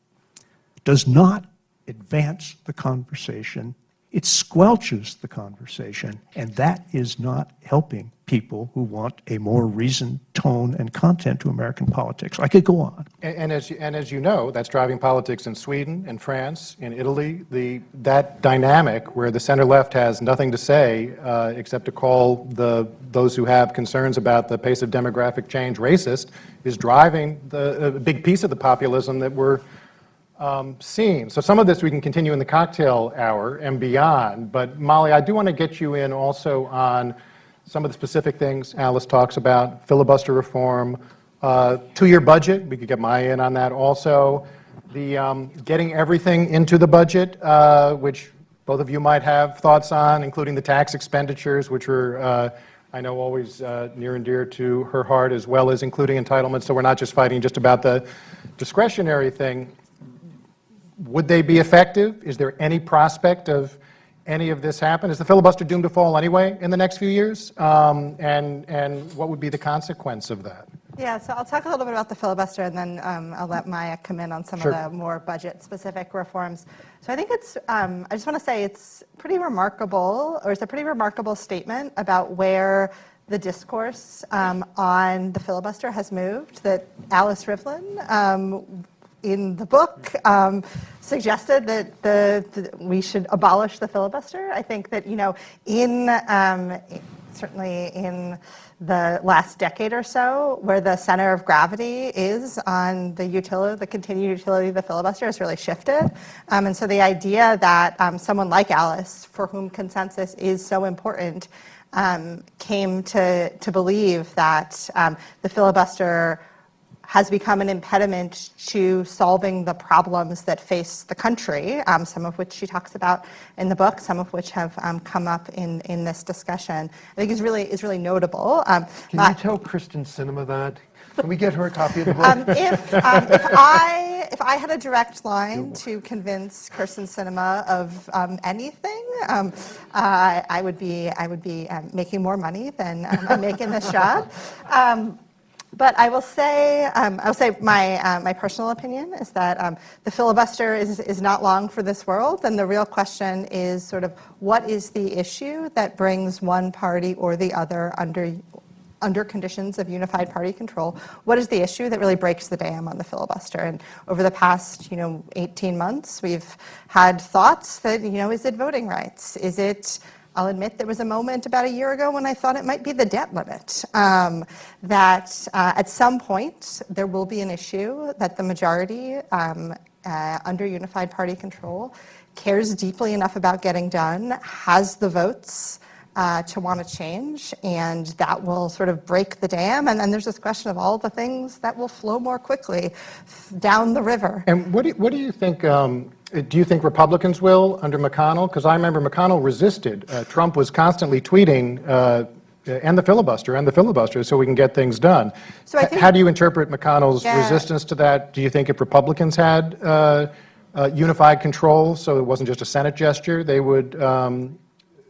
S7: does not advance the conversation. It squelches the conversation, and that is not helping people who want a more reasoned tone and content to American politics. I could go on.
S6: And as you know, that's driving politics in Sweden, in France, in Italy. That dynamic where the center-left has nothing to say except to call those who have concerns about the pace of demographic change racist is driving a big piece of the populism that we're seeing. So some of this we can continue in the cocktail hour and beyond, but Molly, I do want to get you in also on some of the specific things Alice talks about, filibuster reform, two-year budget, we could get Maya in on that also, the getting everything into the budget, which both of you might have thoughts on, including the tax expenditures, which were, I know, always near and dear to her heart, as well as including entitlements, so we're not just fighting just about the discretionary thing. Would they be effective? Is there any prospect of any of this happen? Is the filibuster doomed to fall anyway in the next few years? And what would be the consequence of that?
S8: Yeah, so I'll talk a little bit about the filibuster, and then I'll let Maya come in on some
S6: Sure.
S8: of the more budget-specific reforms. So I think it's, I just want to say it's pretty remarkable, or it's a pretty remarkable statement about where the discourse on the filibuster has moved, that Alice Rivlin, in the book, suggested that we should abolish the filibuster. I think that, you know, certainly in the last decade or so, where the center of gravity is on the continued utility of the filibuster has really shifted. And so the idea that someone like Alice, for whom consensus is so important, came to believe that the filibuster has become an impediment to solving the problems that face the country, some of which she talks about in the book, some of which have come up in this discussion. I think is really notable.
S9: Can you tell Kristen Sinema that? Can we get her a copy of the book?
S8: If I had a direct line to convince Kirsten Sinema of anything, I would be making more money than I'm making this job. But I will say, my personal opinion is that the filibuster is not long for this world, and the real question is sort of what is the issue that brings one party or the other under conditions of unified party control? What is the issue that really breaks the dam on the filibuster? And over the past, 18 months, we've had thoughts that, is it voting rights? Is it? I'll admit there was a moment about a year ago when I thought it might be the debt limit, that at some point there will be an issue that the majority under unified party control cares deeply enough about getting done, has the votes to want to change, and that will sort of break the dam. And then there's this question of all the things that will flow more quickly down the river.
S6: And what do you think? Do you think Republicans will under McConnell? Because I remember McConnell resisted. Trump was constantly tweeting, "End the filibuster, so we can get things done." So how do you interpret McConnell's resistance to that? Do you think if Republicans had unified control, so it wasn't just a Senate gesture, they would?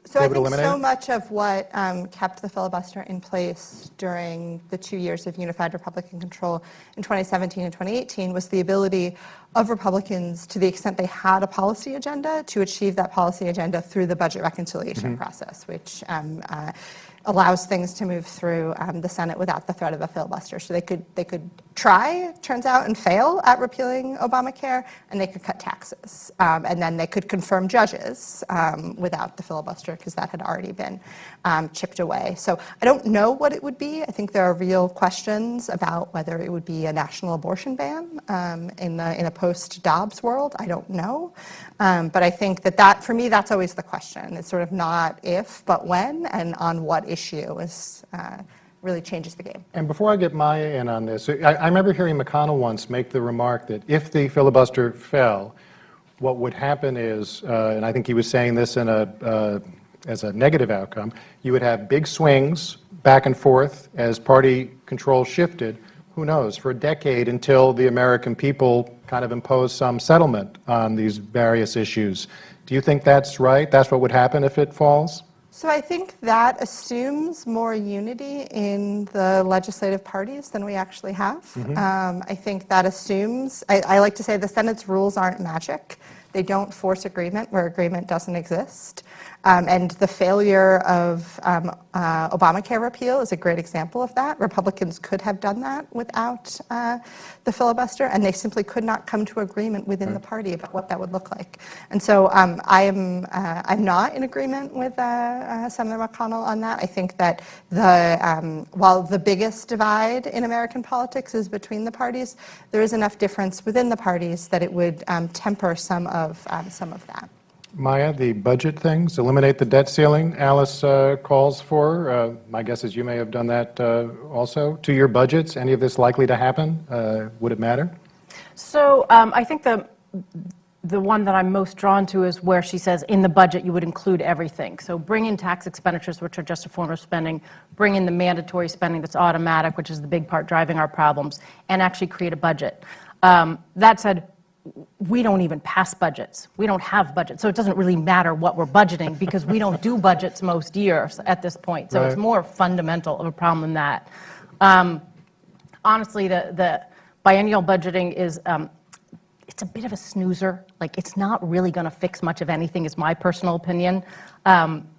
S8: So I think so much of what kept the filibuster in place during the 2 years of unified Republican control in 2017 and 2018 was the ability of Republicans, to the extent they had a policy agenda, to achieve that policy agenda through the budget reconciliation process, which allows things to move through the Senate without the threat of a filibuster. So they could try, turns out, and fail at repealing Obamacare, and they could cut taxes. And then they could confirm judges without the filibuster, because that had already been chipped away. So I don't know what it would be. I think there are real questions about whether it would be a national abortion ban in a post-Dobbs world. I don't know. But I think that for me, that's always the question. It's sort of not if, but when, and on what issue really changes the game.
S6: And before I get Maya in on this, I remember hearing McConnell once make the remark that if the filibuster fell, what would happen is, and I think he was saying this as a negative outcome, you would have big swings back and forth as party control shifted, who knows, for a decade until the American people kind of impose some settlement on these various issues. Do you think that's right? That's what would happen if it falls?
S8: So I think that assumes more unity in the legislative parties than we actually have. I think that assumes, I like to say the Senate's rules aren't magic. They don't force agreement where agreement doesn't exist. And the failure of Obamacare repeal is a great example of that. Republicans could have done that without the filibuster, and they simply could not come to agreement within the party about what that would look like. And so I'm not in agreement with Senator McConnell on that. I think that while the biggest divide in American politics is between the parties, there is enough difference within the parties that it would temper some of that.
S6: Maya, the budget things, eliminate the debt ceiling Alice calls for. My guess is you may have done that also. To your budgets, any of this likely to happen? Would it matter?
S10: So I think the one that I'm most drawn to is where she says in the budget you would include everything. So bring in tax expenditures, which are just a form of spending, bring in the mandatory spending that's automatic, which is the big part driving our problems, and actually create a budget. That said, we don't even pass budgets. We don't have budgets. So it doesn't really matter what we're budgeting because we don't do budgets most years at this point. So It's more fundamental of a problem than that. Honestly, the biennial budgeting is, it's a bit of a snoozer. Like, it's not really going to fix much of anything, is my personal opinion.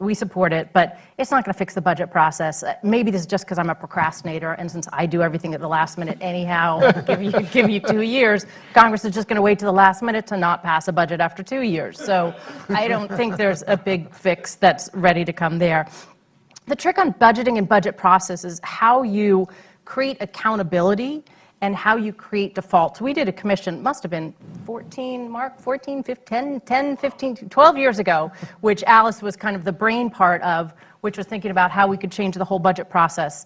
S10: We support it, but it's not going to fix the budget process. Maybe this is just because I'm a procrastinator, and since I do everything at the last minute anyhow, give you 2 years, Congress is just going to wait to the last minute to not pass a budget after 2 years. So I don't think there's a big fix that's ready to come there. The trick on budgeting and budget process is how you create accountability and how you create defaults. We did a commission, must have been 10, 15, 12 years ago, which Alice was kind of the brain part of, which was thinking about how we could change the whole budget process.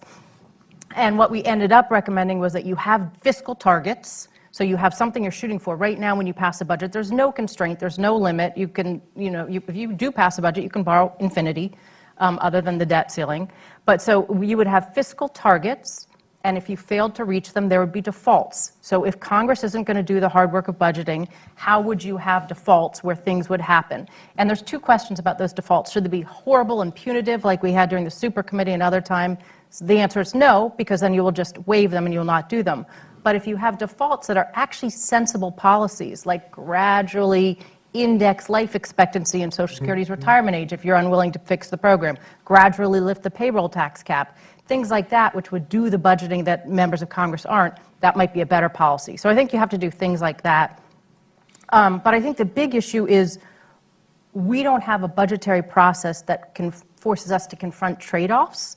S10: And what we ended up recommending was that you have fiscal targets, so you have something you're shooting for. Right now, when you pass a budget, there's no constraint, there's no limit. You can, if you do pass a budget, you can borrow infinity, other than the debt ceiling. But so you would have fiscal targets, and if you failed to reach them, there would be defaults. So if Congress isn't going to do the hard work of budgeting, how would you have defaults where things would happen? And there's two questions about those defaults. Should they be horrible and punitive like we had during the super committee and other time? So the answer is no, because then you will just waive them and you will not do them. But if you have defaults that are actually sensible policies, like gradually index life expectancy and Social Security's retirement age if you're unwilling to fix the program, gradually lift the payroll tax cap, things like that, which would do the budgeting that members of Congress aren't, that might be a better policy. So I think you have to do things like that. But I think the big issue is we don't have a budgetary process that forces us to confront trade-offs.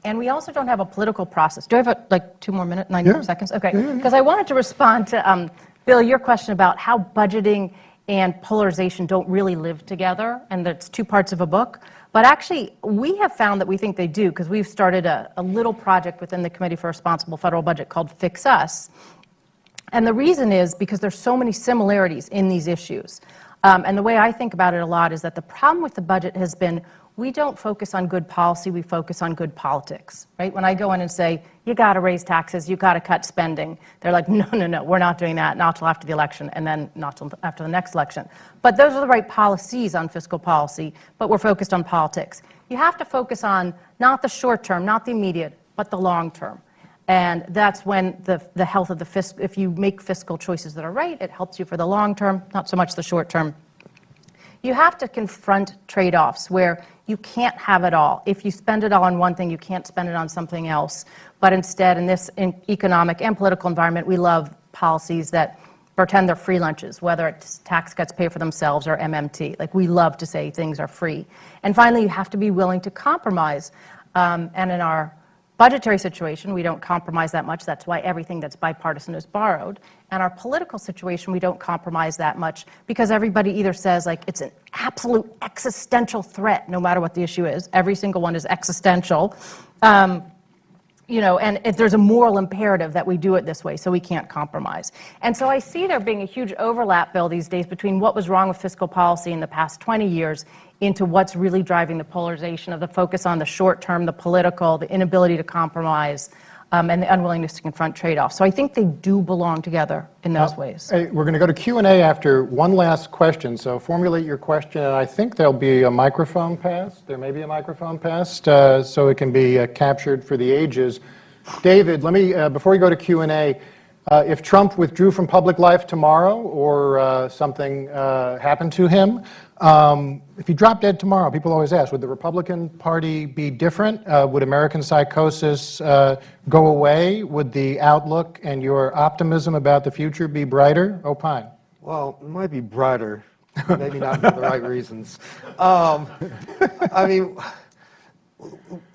S10: And we also don't have a political process. Do I have like 2 more minutes, 90 more seconds? Okay, because I wanted to respond to, Bill, your question about how budgeting and polarization don't really live together, and that's 2 parts of a book. But actually, we have found that we think they do, because we've started a little project within the Committee for Responsible Federal Budget called Fix Us. And the reason is because there's so many similarities in these issues. And the way I think about it a lot is that the problem with the budget has been we don't focus on good policy, we focus on good politics, right? When I go in and say, you got to raise taxes, you got to cut spending, they're like, no, we're not doing that, not till after the election, and then not till after the next election. But those are the right policies on fiscal policy, but we're focused on politics. You have to focus on not the short term, not the immediate, but the long term. And that's when the health of the if you make fiscal choices that are right, it helps you for the long term, not so much the short term. you have to confront trade-offs where you can't have it all. If you spend it all on one thing, you can't spend it on something else. But instead, in this economic and political environment, we love policies that pretend they're free lunches, whether it's tax cuts pay for themselves or MMT. Like, we love to say things are free. And finally, you have to be willing to compromise. And in our budgetary situation, we don't compromise that much. That's why everything that's bipartisan is borrowed. And our political situation, we don't compromise that much because everybody either says, like, it's an absolute existential threat, no matter what the issue is. Every single one is existential. You know, and if there's a moral imperative that we do it this way, so we can't compromise. And so I see there being a huge overlap, Bill, these days between what was wrong with fiscal policy in the past 20 years into what's really driving the polarization of the focus on the short term, the political, the inability to compromise, and the unwillingness to confront trade-offs. So I think they do belong together in those ways.
S6: Hey, we're going to go to Q&A after one last question, so formulate your question, and I think there'll be a microphone passed. There may be a microphone passed, so it can be captured for the ages. David, let me, before we go to Q&A, if Trump withdrew from public life tomorrow or something happened to him, if he dropped dead tomorrow, people always ask, would the Republican Party be different? Would American psychosis go away? Would the outlook and your optimism about the future be brighter? Opine.
S9: Well, it might be brighter, maybe not for the right reasons. I mean,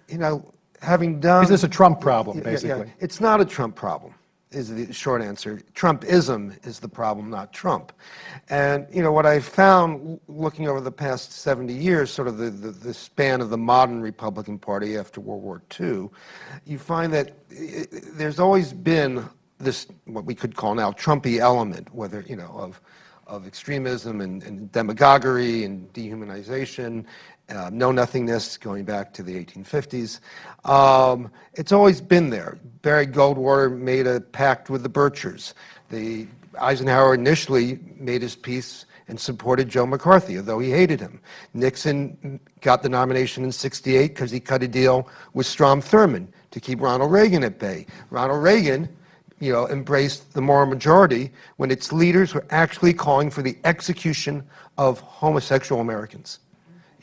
S9: you know, having done...
S6: Is this a Trump problem, basically?
S9: Yeah, it's not a Trump problem, is the short answer. Trumpism is the problem, not Trump. And, you know, what I found looking over the past 70 years, sort of the span of the modern Republican Party after World War II, you find that there's always been this, what we could call now, Trumpy element, whether, you know, of extremism and demagoguery and dehumanization, know-nothingness going back to the 1850s. It's always been there. Barry Goldwater made a pact with the Birchers. Eisenhower initially made his peace and supported Joe McCarthy, although he hated him. Nixon got the nomination in '68 because he cut a deal with Strom Thurmond to keep Ronald Reagan at bay. Ronald Reagan, you know, embraced the moral majority when its leaders were actually calling for the execution of homosexual Americans.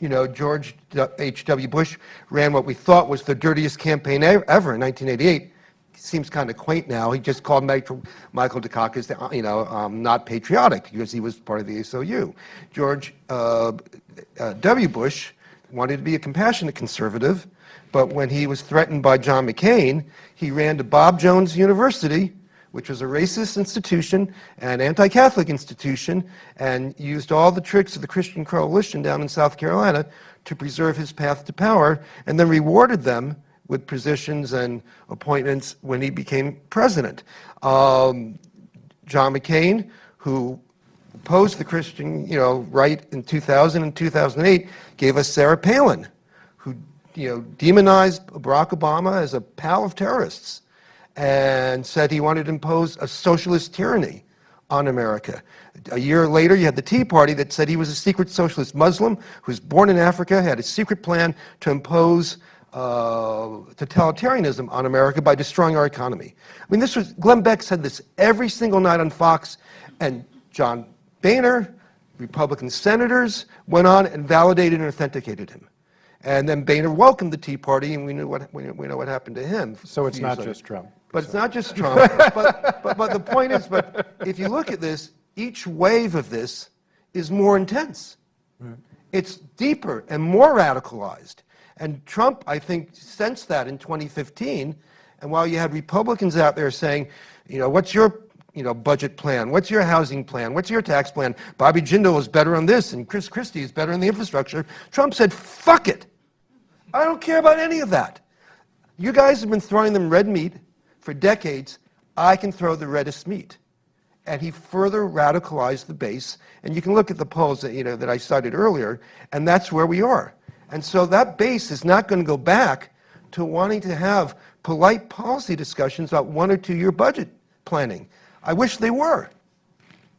S9: You know, George H.W. Bush ran what we thought was the dirtiest campaign ever in 1988. Seems kind of quaint now. He just called Michael Dukakis, you know, not patriotic because he was part of the ACLU. George W. Bush wanted to be a compassionate conservative, but when he was threatened by John McCain, he ran to Bob Jones University, which was a racist institution, an anti-Catholic institution, and used all the tricks of the Christian Coalition down in South Carolina to preserve his path to power, and then rewarded them with positions and appointments when he became president. John McCain, who opposed the Christian, you know, right in 2000 and 2008, gave us Sarah Palin, who, you know, demonized Barack Obama as a pal of terrorists and said he wanted to impose a socialist tyranny on America. A year later, you had the Tea Party that said he was a secret socialist Muslim who was born in Africa, had a secret plan to impose totalitarianism on America by destroying our economy. I mean, this was, Glenn Beck said this every single night on Fox, and John Boehner, Republican senators, went on and validated and authenticated him. And then Boehner welcomed the Tea Party, and we know what happened to him.
S6: So it's not just Trump.
S9: But it's not just Trump. but the point is, but if you look at this, each wave of this is more intense. Right. It's deeper and more radicalized. And Trump, I think, sensed that in 2015. And while you had Republicans out there saying, you know, what's your, you know, budget plan? What's your housing plan? What's your tax plan? Bobby Jindal is better on this, and Chris Christie is better on the infrastructure. Trump said, fuck it. I don't care about any of that. You guys have been throwing them red meat for decades. I can throw the reddest meat. And he further radicalized the base. And you can look at the polls that, you know, that I cited earlier, and that's where we are. And so that base is not going to go back to wanting to have polite policy discussions about 1 or 2 year budget planning. I wish they were,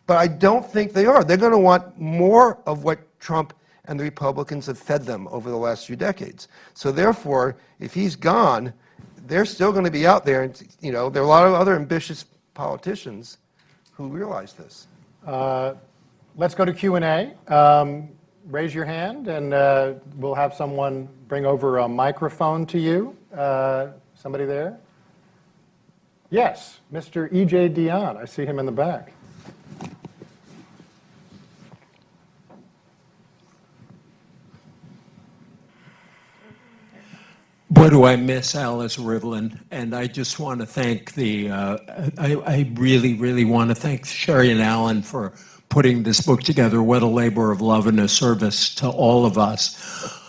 S9: but I don't think they are. They're going to want more of what Trump and the Republicans have fed them over the last few decades. So therefore, if he's gone, they're still going to be out there. And, you know, there are a lot of other ambitious politicians who realize this.
S6: Let's go to Q&A. raise your hand, and we'll have someone bring over a microphone to you. Somebody there? Yes, Mr. E.J. Dion. I see him in the back.
S11: Boy, do I miss Alice Rivlin, and I just want to thank I really, really want to thank Sherry and Alan for putting this book together. What a labor of love and a service to all of us.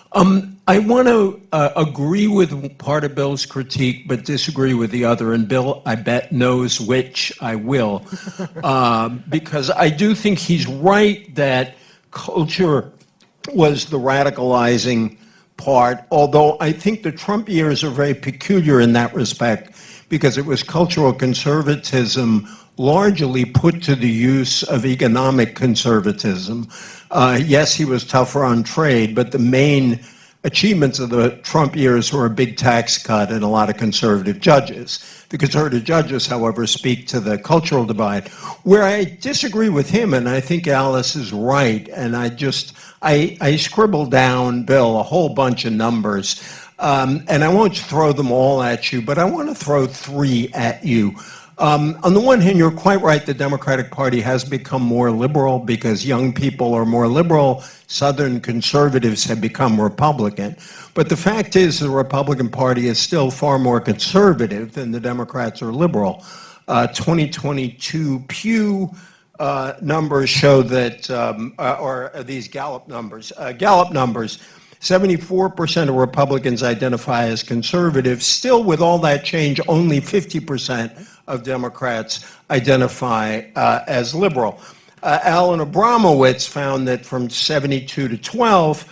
S11: I want to agree with part of Bill's critique, but disagree with the other, and Bill, I bet, knows which I will, because I do think he's right that culture was the radicalizing part, although I think the Trump years are very peculiar in that respect because it was cultural conservatism largely put to the use of economic conservatism. Yes, he was tougher on trade, but the main achievements of the Trump years were a big tax cut and a lot of conservative judges. The conservative judges, however, speak to the cultural divide. Where I disagree with him, and I think Alice is right, and I scribbled down, Bill, a whole bunch of numbers, and I won't throw them all at you, but I want to throw 3 at you. On the one hand, you're quite right, the Democratic Party has become more liberal because young people are more liberal. Southern conservatives have become Republican. But the fact is the Republican Party is still far more conservative than the Democrats are liberal. 2022 Pew numbers show that, or these Gallup numbers, 74% of Republicans identify as conservative. Still, with all that change, only 50% of Democrats identify as liberal. Alan Abramowitz found that from 72 to 2012,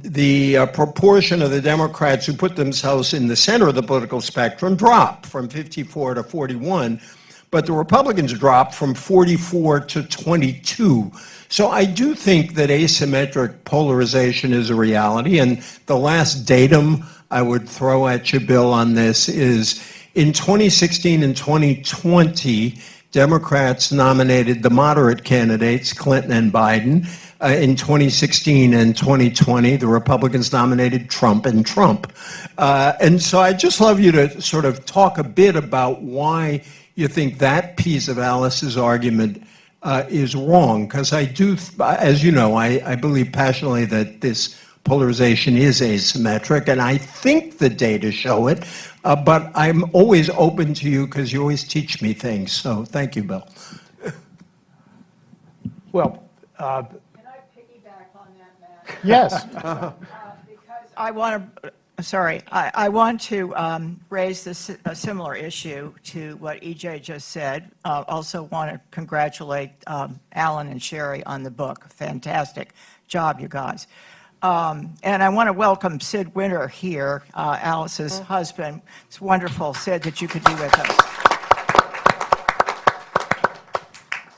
S11: the proportion of the Democrats who put themselves in the center of the political spectrum dropped from 54 to 41, but the Republicans dropped from 44 to 22. So I do think that asymmetric polarization is a reality, and the last datum I would throw at you, Bill, on this is in 2016 and 2020, Democrats nominated the moderate candidates, Clinton and Biden. In 2016 and 2020, the Republicans nominated Trump and Trump. And so I'd just love you to sort of talk a bit about why you think that piece of Alice's argument is wrong, because I do, as you know, I believe passionately that this polarization is asymmetric, and I think the data show it, but I'm always open to you because you always teach me things, so thank you, Bill.
S7: Well,
S12: Can I piggyback on that, Matt?
S6: Yes.
S12: Because I want to raise a similar issue to what EJ just said. Also want to congratulate Alan and Sherry on the book. Fantastic job, you guys. And I want to welcome Sid Winter here, Alice's husband. It's wonderful, Sid, that you could be with us.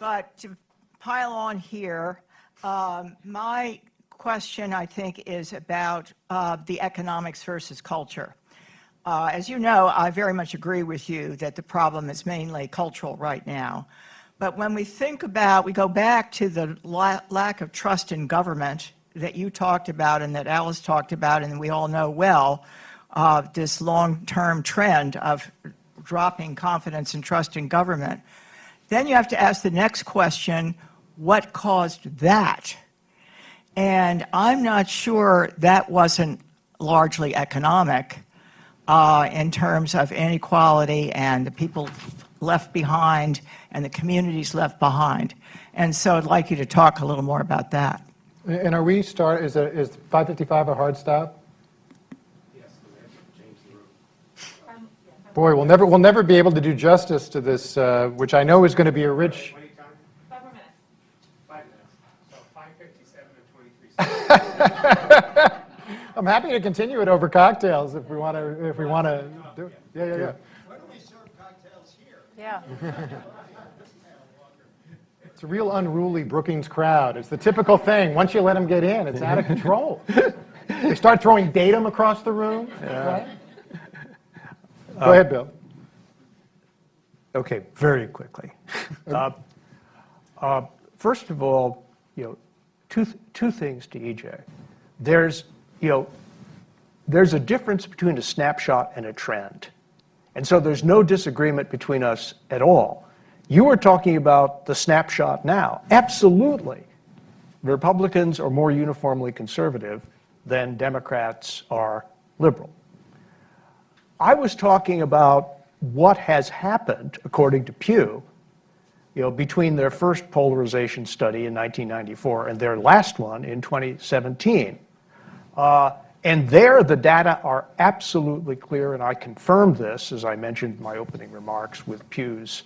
S12: But to pile on here, my question, I think, is about the economics versus culture. As you know, I very much agree with you that the problem is mainly cultural right now. But when we think about, we go back to the lack of trust in government that you talked about and that Alice talked about, and we all know well, this long-term trend of dropping confidence and trust in government. Then you have to ask the next question, what caused that? And I'm not sure that wasn't largely economic in terms of inequality and the people left behind and the communities left behind. And so I'd like you to talk a little more about that.
S6: And are we is 5:55 a hard stop? Yes, we have to change the room. Boy, we'll never be able to do justice to this, which I know is going to be a rich.
S5: 5 more minutes. 5 minutes. So 5:57 and 23 seconds.
S6: I'm happy to continue it over cocktails if we want to do it. Yeah.
S9: Why don't we serve cocktails here?
S10: Yeah.
S6: It's a real unruly Brookings crowd. It's the typical thing. Once you let them get in, it's out of control. They start throwing datum across the room. Right? Go ahead, Bill.
S7: okay, very quickly. First of all, two things to EJ. There's a difference between a snapshot and a trend. And so there's no disagreement between us at all. You were talking about the snapshot now. Absolutely. Republicans are more uniformly conservative than Democrats are liberal. I was talking about what has happened, according to Pew, between their first polarization study in 1994 and their last one in 2017. And there, the data are absolutely clear, and I confirmed this, as I mentioned in my opening remarks, with Pew's,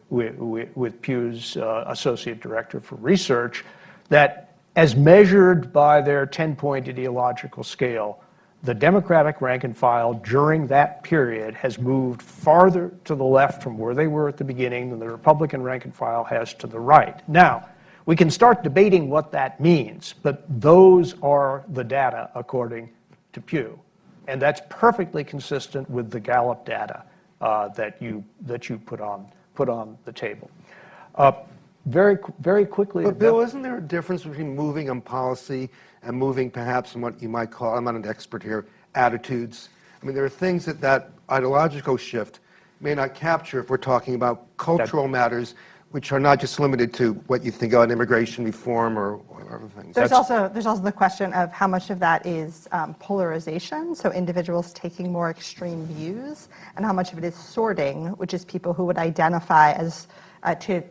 S7: with Pew's Associate Director for Research, that as measured by their 10-point ideological scale, the Democratic rank and file during that period has moved farther to the left from where they were at the beginning than the Republican rank and file has to the right. Now, we can start debating what that means, but those are the data according to Pew. And that's perfectly consistent with the Gallup data that you put on the table. Very quickly.
S9: But Bill, isn't there a difference between moving on policy and moving perhaps in what you might call, I'm not an expert here, attitudes? I mean, there are things that ideological shift may not capture if we're talking about cultural matters, which are not just limited to what you think about immigration reform or other things.
S8: There's also the question of how much of that is polarization, so individuals taking more extreme views, and how much of it is sorting, which is people who would identify as, to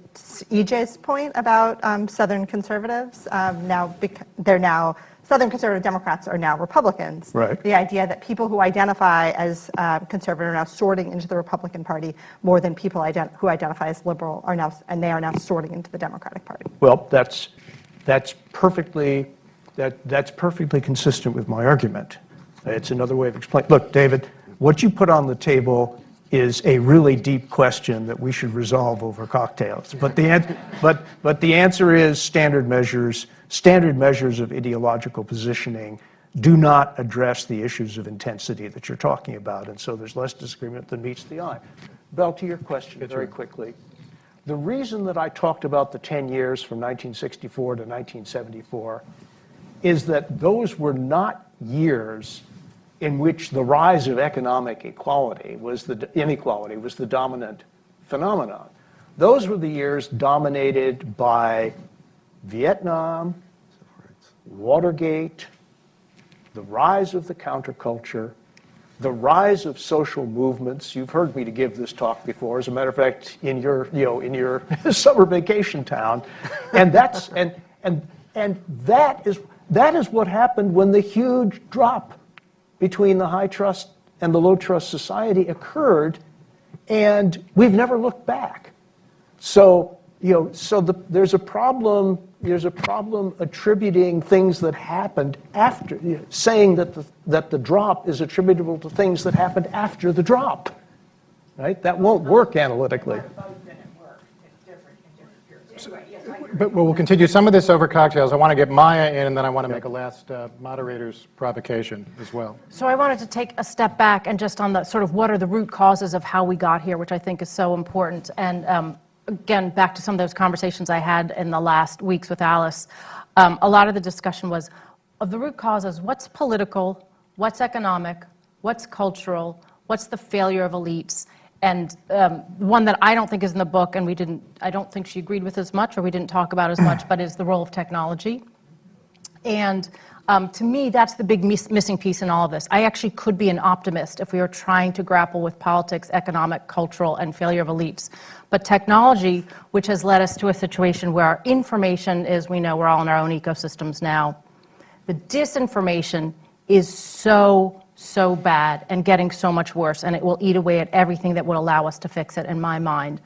S8: EJ's point about Southern conservatives, Southern conservative Democrats are now Republicans.
S7: Right.
S8: The idea that people who identify as conservative are now sorting into the Republican Party more than people who identify as liberal are now, and they are now sorting into the Democratic Party.
S7: Well, that's perfectly consistent with my argument. It's another way of explaining. Look, David, what you put on the table is a really deep question that we should resolve over cocktails. But the answer is standard measures of ideological positioning do not address the issues of intensity that you're talking about, and so there's less disagreement than meets the eye. Bell, to your question very quickly. The reason that I talked about the 10 years from 1964 to 1974 is that those were not years in which the rise of economic inequality was the dominant phenomenon. Those were the years dominated by Vietnam, Watergate, the rise of the counterculture, the rise of social movements. You've heard me to give this talk before, as a matter of fact, in your summer vacation town, and that is what happened when the huge drop between the high trust and the low trust society occurred, and we've never looked back. So there's a problem attributing things that happened after, saying that the drop is attributable to things that happened after the drop, right? That won't work analytically.
S6: But we'll continue some of this over cocktails. I want to get Maya in, and then I want to make a last moderator's provocation as well.
S10: So I wanted to take a step back and just on the sort of what are the root causes of how we got here, which I think is so important. And again, back to some of those conversations I had in the last weeks with Alice, a lot of the discussion was of the root causes, what's political, what's economic, what's cultural, what's the failure of elites. And one that I don't think is in the book, and I don't think she agreed with as much, or we didn't talk about as much, but is the role of technology. And to me, that's the big missing piece in all of this. I actually could be an optimist if we were trying to grapple with politics, economic, cultural, and failure of elites. But technology, which has led us to a situation where our information is, we know we're all in our own ecosystems now. The disinformation is so bad and getting so much worse, and it will eat away at everything that would allow us to fix it, in my mind.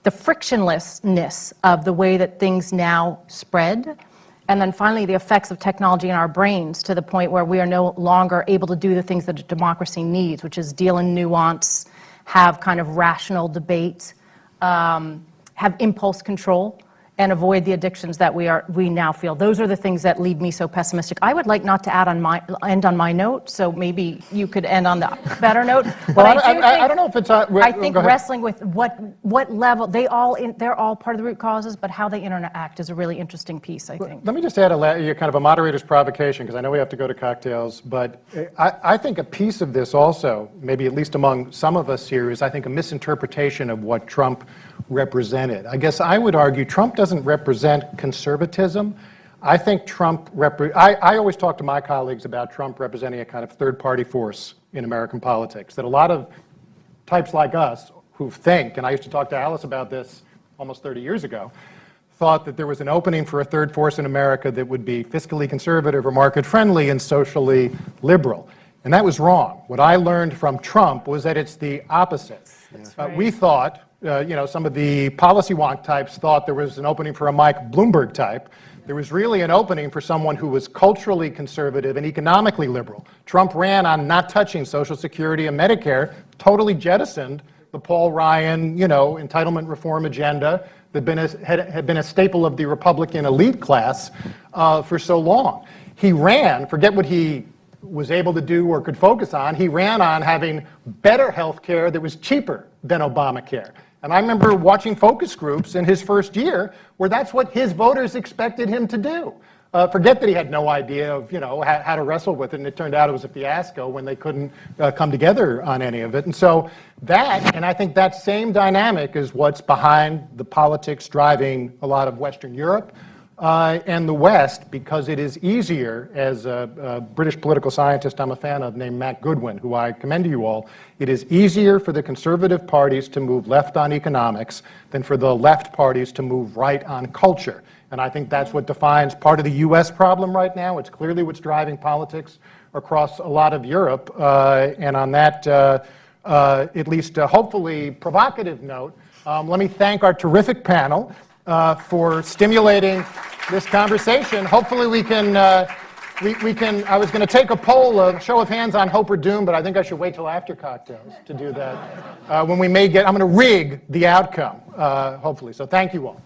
S10: The frictionlessness of the way that things now spread, and then finally the effects of technology in our brains to the point where we are no longer able to do the things that a democracy needs, which is deal in nuance, have kind of rational debate, have impulse control. and avoid the addictions that we now feel. Those are the things that leave me so pessimistic. I would like not to end on my note, so maybe you could end on the better note. But
S6: I don't know if it's.
S10: I think wrestling with what level they're all part of the root causes, but how they interact is a really interesting piece, I think.
S6: Let me just add kind of a moderator's provocation, because I know we have to go to cocktails, but I think a piece of this also, maybe at least among some of us here, is I think a misinterpretation of what Trump represented. I guess I would argue Trump doesn't represent conservatism. I think Trump, I always talk to my colleagues about Trump representing a kind of third-party force in American politics, that a lot of types like us who think, and I used to talk to Alice about this almost 30 years ago, thought that there was an opening for a third force in America that would be fiscally conservative or market-friendly and socially liberal. And that was wrong. What I learned from Trump was that it's the opposite. We thought, some of the policy wonk types thought there was an opening for a Mike Bloomberg type. There was really an opening for someone who was culturally conservative and economically liberal. Trump ran on not touching Social Security and Medicare, totally jettisoned the Paul Ryan, entitlement reform agenda that had been a staple of the Republican elite class for so long. He ran, forget what he was able to do or could focus on, he ran on having better health care that was cheaper than Obamacare. And I remember watching focus groups in his first year where that's what his voters expected him to do. Forget that he had no idea of, how to wrestle with it, and it turned out it was a fiasco when they couldn't come together on any of it. And so and I think that same dynamic is what's behind the politics driving a lot of Western Europe and the West, because it is easier, as a British political scientist I'm a fan of named Matt Goodwin, who I commend to you all, it is easier for the conservative parties to move left on economics than for the left parties to move right on culture. And I think that's what defines part of the U.S. problem right now. It's clearly what's driving politics across a lot of Europe. And on that, at least hopefully provocative note, let me thank our terrific panel for stimulating this conversation. Hopefully we can, I was going to take a poll, a show of hands on hope or doom, but I think I should wait till after cocktails to do that. When we I'm going to rig the outcome, hopefully. So thank you all.